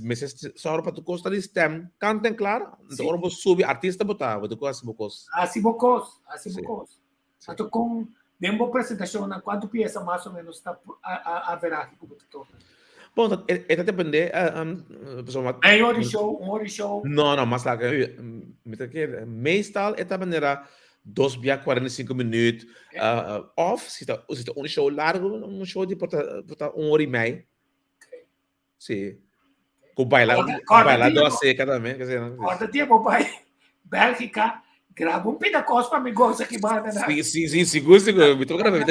só para tu costa de stem. Cantem claro. Então, ora você sube artista botar, você costa bocos. Assim bocos. Sim. Então, com uma apresentação, quanto peça mais ou menos está haverá aqui com o tutor? Bom, это depende. Um hora show. Não, mas lá, meestal é da maneira 2 via 45 minutos. Of, se está um show largo, um show de porta 1 hora e meia. Sim. Com bailado a seca também. Corta tempo, pai. Bélgica, grava pedaço para me gostar que banda. Sim, seguro. Me tô gravando.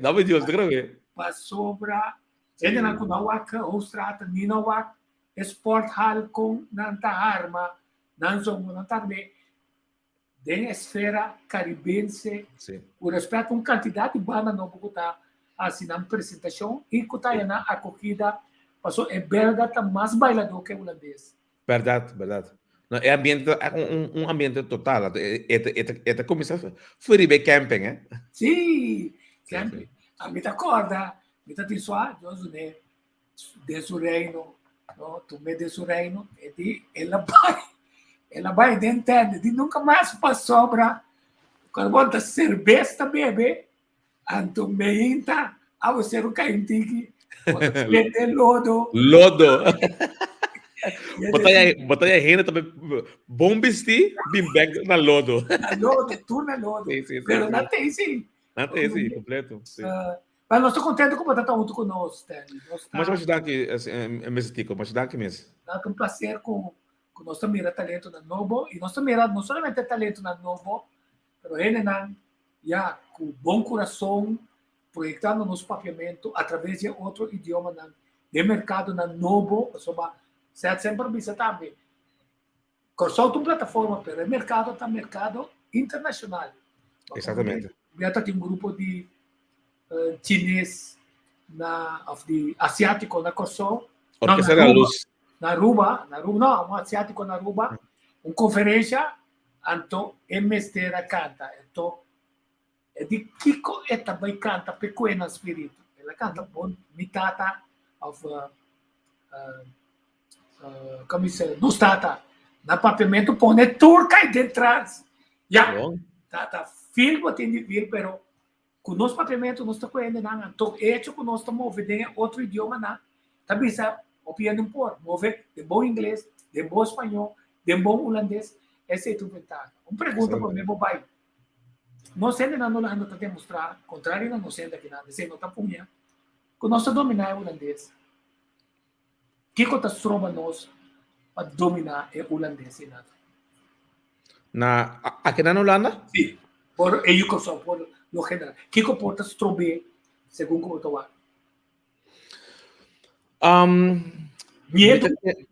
Não me Deus, gravei. Para sobra. Ele não conhece o strata, não há sport hall com nanta arma, não somos não também. Da esfera caribense, o respeito com quantidade de banda no Bogotá, assim na apresentação e que está na acolhida, passou é belga tá mais bailador que o holandês. Verdade. Não, é ambiente total. É começar foi bem camping, hein? Sim, camping. A mim tá corda. Então, tem só, Deus, né? De seu reino, tu me de seu reino, e ela vai entender, de nunca mais para sobra, quando bota cerveja, bebe, anto me inta, a você não cai em tique, lete lodo. Botar a renda também, bom vestir, bem bag na lodo. Tu na lodo. Sim. Pero não tem, sim. Não tem, sim, completo. Sim. Mas nós estamos contentes com você estar junto conosco, Stanley. Mas eu ajudar aqui, mesmo tico, mas ajudar aqui mesmo. É um prazer com nós também talento na Novo e nós também não somente talento na Novo, mas ele já com bom coração projetando nosso papiamento através de outro idioma de mercado na Novo, sobre sempre visitar também. Corsol tem plataforma, mas o mercado está mercado internacional. Exatamente. Já tem um grupo de chinês asiático na Corsol. Na Aruba, não, asiático na Aruba, uma conferência, então, MST canta. Então, é de Kiko também canta pequeno espírito. Ela canta bom, mitata, como se nos tata, na papiamento, põe turca e dentro. Já, tata, filho, tem de vir, pero com nosso papiamento, nós estamos ainda não. Então, hecho que nós estamos movendo outro idioma, não. Também sabe, opinião por, mover de bom inglês, de bom espanhol, de bom holandês, essa é a vantagem. Uma pergunta para mim, pai. Nós ainda não está demonstrar, contrário, não sei daqui nada, se não está punha, que nós dominar o holandês. O que está trova nós para dominar o holandês? Aqui na Holanda? Sim, por educação, por lo general. O que pode trover, segundo como estou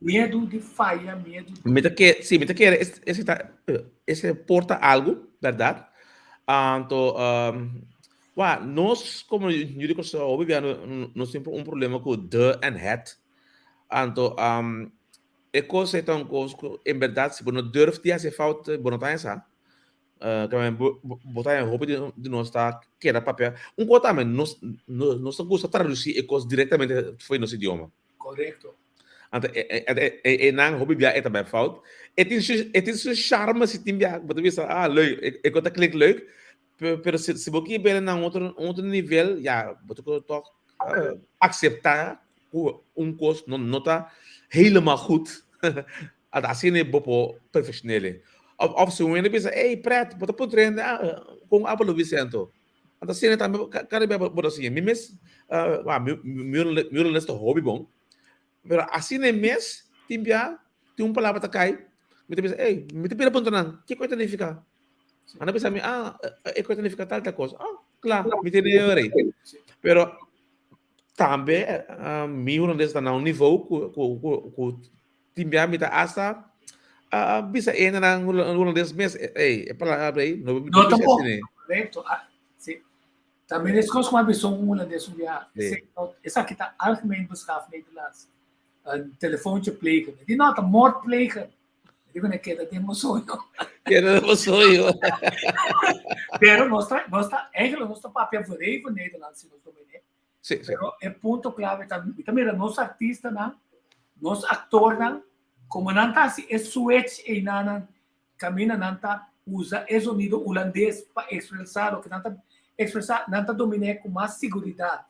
medo de falha, medo de... Sim, esse porta algo, verdade? Então, nós, como eu digo, nós temos um problema com the and hat. Então, é coisa então, em verdade, se você não durf de fazer falta, você não está essa. Botar em roupa de nós está queira papel. Coisa também, nós gosta de traduzir coisas diretamente foi nosso idioma. Correto. Então, não roupa é também falta. Tem seu charme se tem você pensa, leuk, é coisa que leuk, mas se você quer na outro nível, já, você pode aceitar coisa não está helemaal goed. Assim é bom profissional. Of se você pensa, Pret, você pode treinar com a Pablo Vicente. Então, assim também, cara, bem assim, meu neste hobby bom. Mas assim é mesmo, tem uma palavra que cai. Me pensa, me pira ponto não, que coisa significa? Ana pensa, é coisa significa tal coisa. Claro, me entende aí. Pero também, meu holandês está num nível que me dá hasta bisa na holandês mesmo, é palavra aí, não também. Correto. Sim. Também as coisas como a pessoa holandês, essa aqui está algemeen beschavd Nederlands. Een telefoontje plegen. Die not een moord plegen. Digo, ne queda de emoção. Que não sou eu. Pero nosso papel foi no Nederland, se nós dominamos. Sim, sim. Pero é ponto clave também, nosso artista, nosso actor, como não está assim, é switch e não camina, não está usa o sonido holandês para expressar o que não está expressar, não está dominar com mais segurança.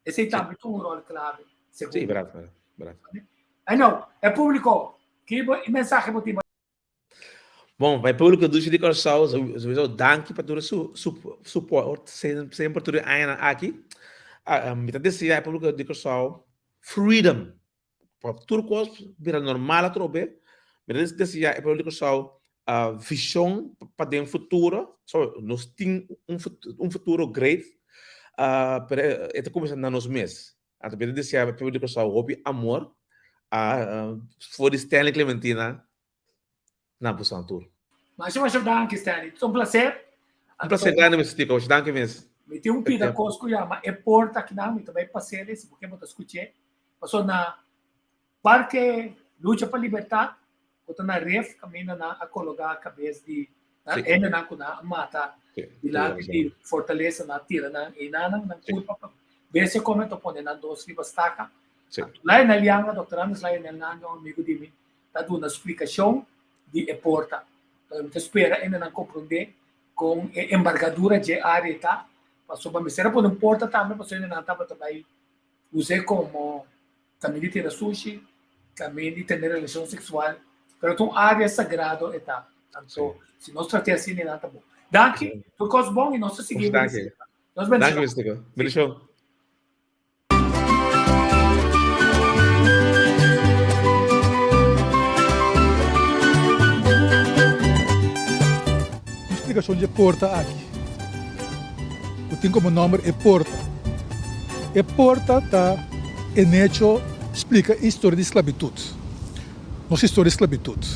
Esse também tem um rol clave. Sim, verdade. I know, é público. Que mensagem você tem? Bom, vai público do de coração, eu danke para todo suporte, sempre tudo aqui. Me dizia é público de coração, freedom. Para tudo coisa vira normal a trobe. Me dizia é público de coração, visão para o futuro. So, nós temos futuro great. Pero ito começa nos meses. Então, me dizia é público de coração, hobby amor. For Stanley Clementina na Busan Tour. Mas danke, Stanley. É um prazer. Um prazer grande, Mr. Tico. Danke mesmo. Me tem um pida cosco já, mas é porta que não, me também passei esse, porque eu escutei. Passou na Parque Lucha para Libertar, botou na ref, caminha a colocar a cabeça de ainda não na mata, de lá de fortaleza na tira, e não culpa. Bem se como eu ponho na dois ribas taca. Lá na Lianga, doutor Ames, lá na Lianga, um amigo de mim, está dando uma explicação de porta. Então, eu espero ainda não compreender com embargadura de área, tá? Passou para me ser por um porta também, passou ainda não estava também. Usei como caminho de tirar sushi, caminho de ter relação sexual, mas é uma área sagrada, tá? Então, se nós tratamos assim, não está bom. Danke, por coisa bom e nós seguimos. Danke. Danke, Mr. Tico. Bendição. Explicação de porta aqui. Eu tenho como nome é porta. E porta está em hecho explica a história de esclavitud. Nossa história de esclavitud.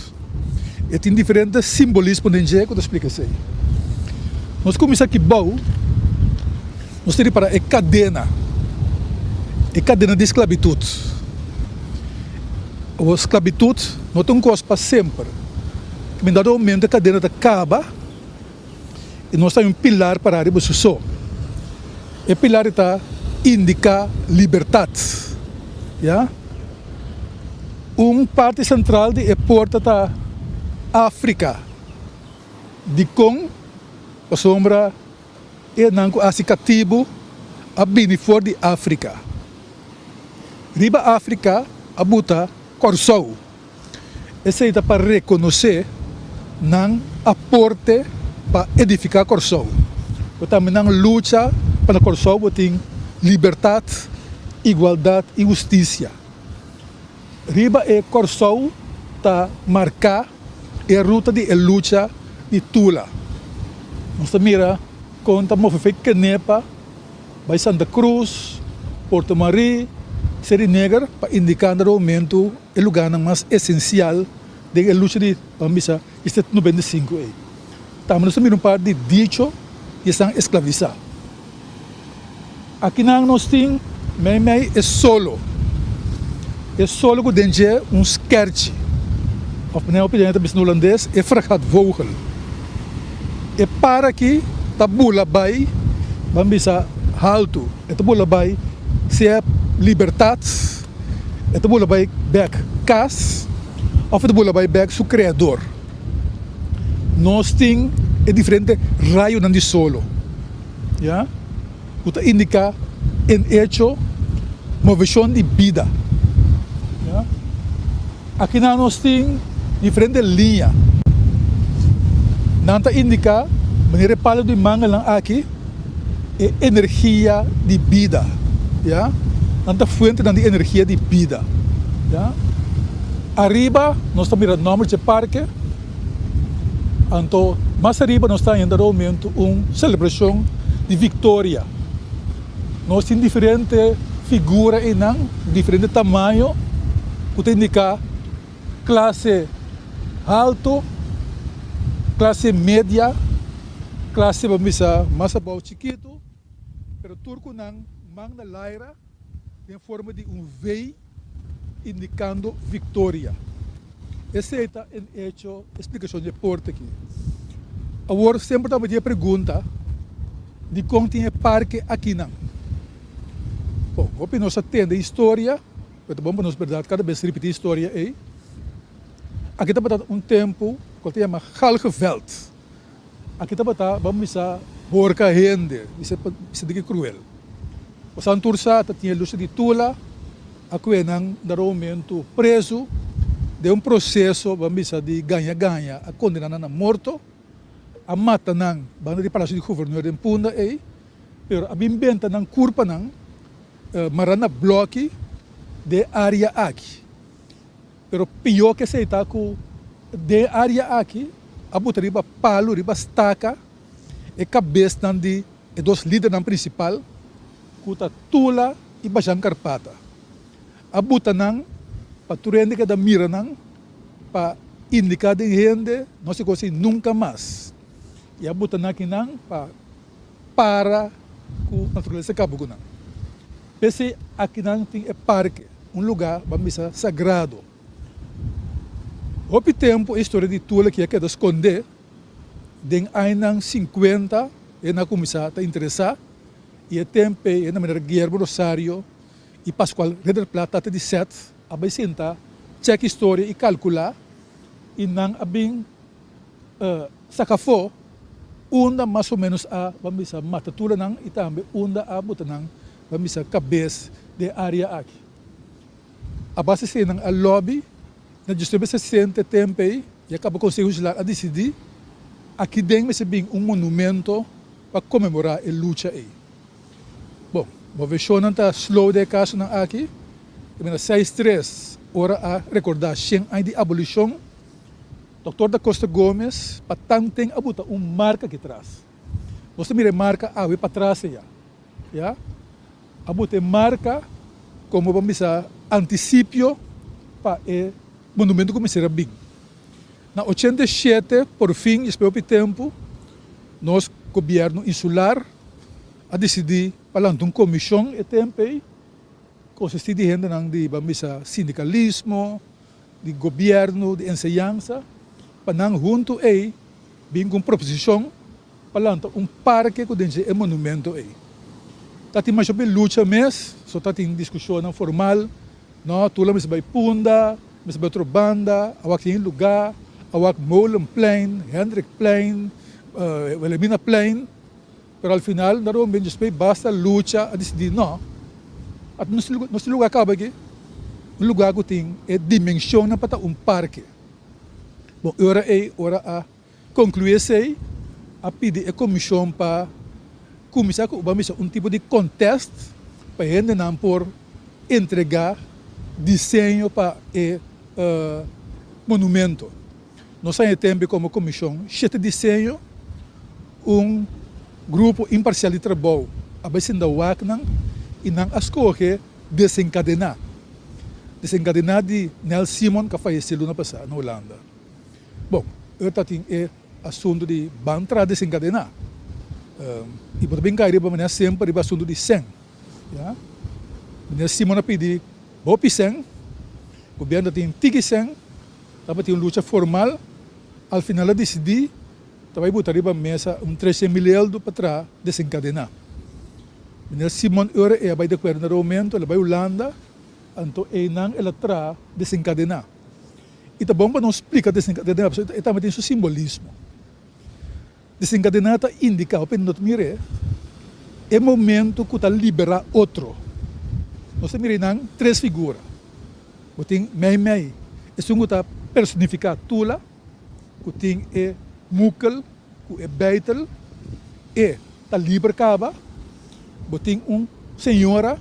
E tem diferentes simbolismos dentro que eu explico assim. Nós começamos aqui bom. Nós temos para a cadena de esclavitud. A esclavitud não tem coisa para sempre. Em dado momento a cadena acaba. E nós temos um pilar para a revolução. E pilar está indica liberdade. Yeah? Parte central de porta está África. De com a sombra e não cativo a bem fora de África. Riba África a buta Corsou. Esse é para reconhecer não aporte para edificar Corsou. Também não luta para Corsou tem liberdade, igualdade e justiça. Riba e Corsou está marcar a ruta de luta de Tula. Nós mira conta mo feito Canepa, vai Santa Cruz, Porto Marí, Seri Negra para indicar no momento o lugar mais essencial de luta de Pambisa, este 95 aí. Estamos mira par de dicho e estão escravizados. Aqui nós temos mei é solo. É solo que dentro um skertje. Of minha opinião também no holandês é fragat vogel. E para aqui tabula bai, bambisa halto. E tabula bai se é liberdade. E tabula bai back cas. Of tabula bai back su criador. Nós temos é diferente raio de solo. Ja? Que indica em hecho uma visão de vida. Ja? Aqui nós temos diferentes linhas. Nanta indica, maneira para de manga aqui, é energia de vida. Ja? Nanta fonte de energia de vida. Ja? Arriba, nós estamos mirando o nome de parque. Então, mais arriba, nós estamos em momento uma celebração de vitória. Nós temos diferentes figuras e diferentes tamanhos, que indica classe alto, classe média, classe mais abaixo chiquito, pero turco não manga laira em forma de V indicando vitória. Essa é em hecho explicação de porta aqui. Agora sempre estava a pergunta de como tinha parque aqui não. Bom, op nós atende história, é bom para nós verdade cada vez repetir história aí. Aqui estava tempo que se chama Galgeveld. Aqui estava vamos a porca gente, isso é de cruel. O Santursa tinha luz de tula, aqui não dar aumento preso de processo vamos de ganha-ganha, a condenar na morto, a mata não, banda de palácio de governador em Punda aí, pero a bimbenta não curpa não, marana bloque de área aqui. Pero pior que se está com de área aqui, a botar riba palo, riba estaca, e cabeça de dos líderes principal, kuta tula e bajang karpata. A botar não, para turende que da mira não, para indicar de gente, não se consegue nunca mais. E a botar aqui não, para com a natureza cabo com não. Pese aqui não tem parque, lugar, vamos dizer, sagrado. Houve tempo a história de Tula que é esconder, den ainda 50, e na começar a interessar, e o tempo é na maneira Guilherme Rosário e Pascoal Reder Plata de 7, a vai sentar, check história e calcular, e não a bem sacafó, onda mais ou menos a, vamos dizer, mata Tula não, e também onda a botar não, vamos dizer, cabeça de área aqui. A base se a lobby, na distribuição 60 tempo e acaba conseguindo a decidir aqui dentro vai ser bem monumento para comemorar a luta aí. Bom, vou ver show não está slow de caso não aqui, também 6-3 hora a recordar 100 anos de abolição. Dr. da Costa Gomes para tanto a botar marca aqui atrás. Você mira marca para trás já, a botar marca como vamos dizer anticipio para o monumento começar a bem. Na 87, por fim, espero o tempo, nosso governo insular a decidir para uma comissão e tempo consiste de gente de vamos dizer sindicalismo, de governo, de enseñança, para junto aí bem com proposição para parque que tem um monumento aí. Tá tem mais sobre luta mesmo, só tá tem discussão formal. No, tula mas vai Punda, mas vai outra banda, awak tem lugar, awak Molen Plain, Hendrik Plain, Wilhelmina Plain, pero al final naroon bem just basta luta a decidir não. At nós lugar acaba aqui, lugar que tem é dimensão na para parque. Bom, hora a concluir sei, a pedir a comissão para começar com tipo de contest para gente não por entregar desenho para o monumento. Nós temos tempo como comissão, 7 desenho, grupo imparcial de trabalho, a vez da WACNAN, e não escolhe desencadenar. Desencadenar de Nel Simon, que faleceu no ano passado, na Holanda. Bom, eu tenho assunto de bantra desencadenar. E também cair para sempre o assunto de 100. Nel Simon pediu Bopi 100, o governo tem tiki 100, estava tem uma luta formal, ao final decidi, estava botar para a mesa 13 milhões para trás desencadenar. Nel Simon ora vai de acordo no aumento, ela vai Holanda, então ela traz desencadenar. E tá bom para não explicar desencadenar, porque também tem seu simbolismo. Desencadenar indica, o penot mire, é momento que está liberar outro. Nós temos 3 figuras. Tem mei. Esse está personificar Tula, que tem Mukel, que é Beitel, e está libercaba. Tem senhora,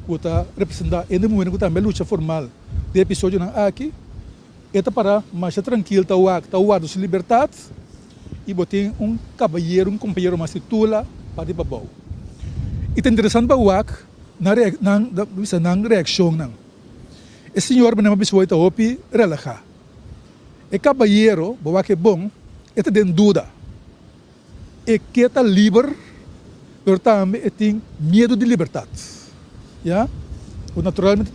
que está representando, e no momento que também luta formal de episódio aqui, e está para mais tranquilo, está o de liberdade, e tem cavalheiro, companheiro mais de Tula, para ir para o E é interessante para o na reação não. O senhor não precisa opi relajar. O caballeiro, boa que bom, está tem dúvida. E que está livre, mas também tem medo de liberdade. Já? O naturalmente,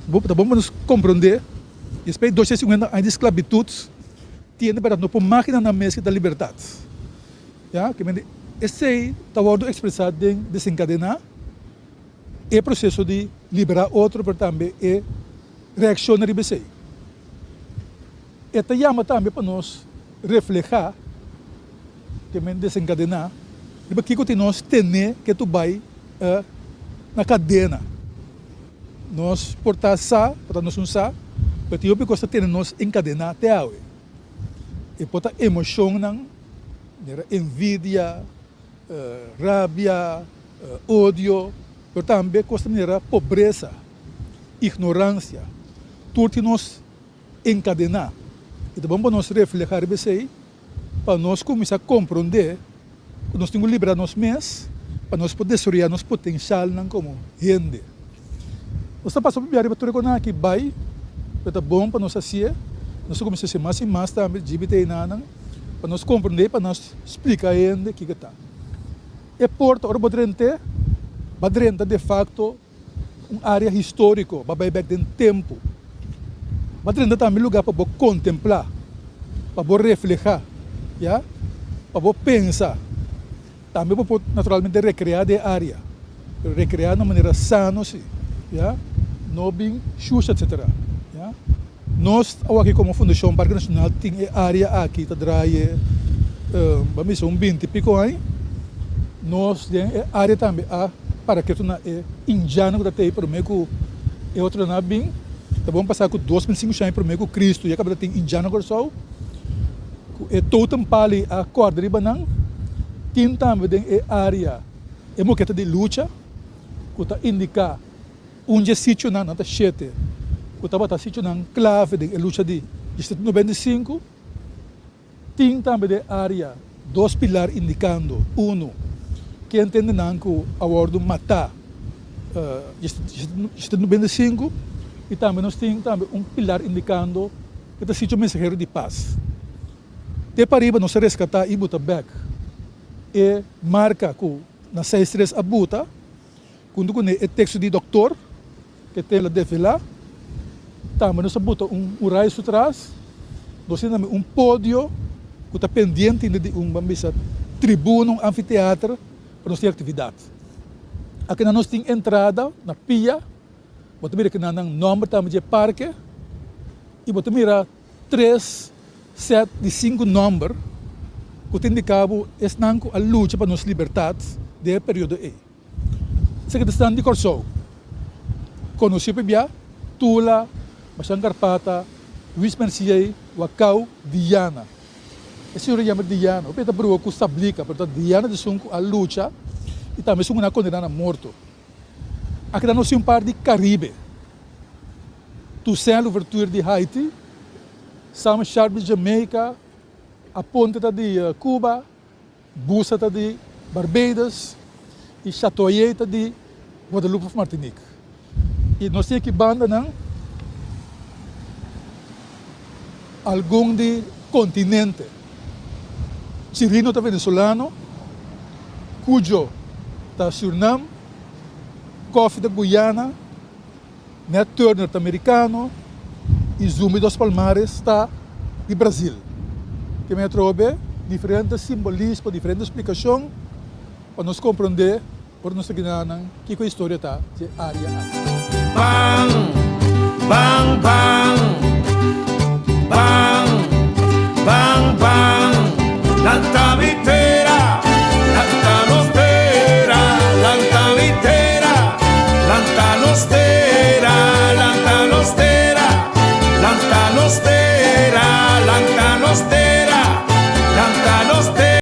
bom nos compreender, Después 250 anos de esclavitud, tiene para no por máquina na mesa da liberdade. Ja, que esse está sendo expressado em desencadenar o processo de liberar outro, mas também é reação na RBC. Esta chama também para nós refletir que desencadenar, porque que nós temos que tu vai na cadena. Nós portar sa, para nós usar, porque eu gosto de ter nós encadenar até a e portar emoção não, envidia, rabia, ódio, mas também gosto de pobreza, ignorância, tudo nós encadenar. Então vamos nós refletir isso para nós começar a compreender que nós temos que liberar nós mesmos para nós poder desenvolver nosso potencial não como gente. Nós estamos passando por uma que vai, é bom para nós assim, nós começamos a ser mais e mais também, para nós compreender, para nós explicar a gente o que está. E Porto, ora Badrente, de facto, uma área histórica, vai back em tempo. Badrente também é um lugar para contemplar, para refletir, yeah? Para pensar. Também para naturalmente recrear a área, recrear de uma maneira sana, yeah? Não bem xuxa, etc. Yeah? Nós, aqui como Fundação Parque Nacional, tem área aqui, que traz, vamos dizer, 20 e pico anos. Nós temos área também, para que tu não é indiano, que tem para mim, que é outro não bem. Tá bom passar com 2005 anos para mim, com Cristo, e acaba de ter indiano agora só. É todo pali a corda de banana. Tem também área, é moqueta de luta, que está indicar onde é sítio na nota 7, que está sítio na clave de luta de 95. Tem também área, dois pilares indicando, que entende que a ordem matar 95, e também nós temos pilar indicando que está sítio mensageiro de paz. De pariba nós resgatar e botar back. E marca que na 6-3 a buta, quando o texto de doutor, que tem lá de lá, também nós bota raio atrás, nós temos pódio, que está pendente de tribuna, anfiteatro, para nós ter atividade. Aqui nós temos entrada na pia, bota mira que nós nome também de parque, e bota mira 3 set de 5 números, que tem indicado a luta para nos liberdade do período E. Se que estão de Corsou, conheci bem, Tula, Baixão Carpata, Luís Mercier, Wacau, Diana. Esse senhor chama Diana, o Pedro Brua que establica, portanto, Diana de Sunco a luta, e também Sunco na condenada a morto. Aqui nós temos um par de Caribe. Toussaint Louverture de Haiti, Sam Sharp de Jamaica, a ponte de Cuba, Bussa de Barbados e Chatoyeta de Guadalupe, Martinique. E nós temos aqui banda, não? Algum de continente. Chirino está venezuelano, Cujo está Suriname, Coffee da Guyana, Nat Turner está americano e Zumi dos Palmares está de Brasil. Que me trouxe diferentes simbolismos, diferentes explicações para nos compreender, para nos seguir que a história está de área. Bang!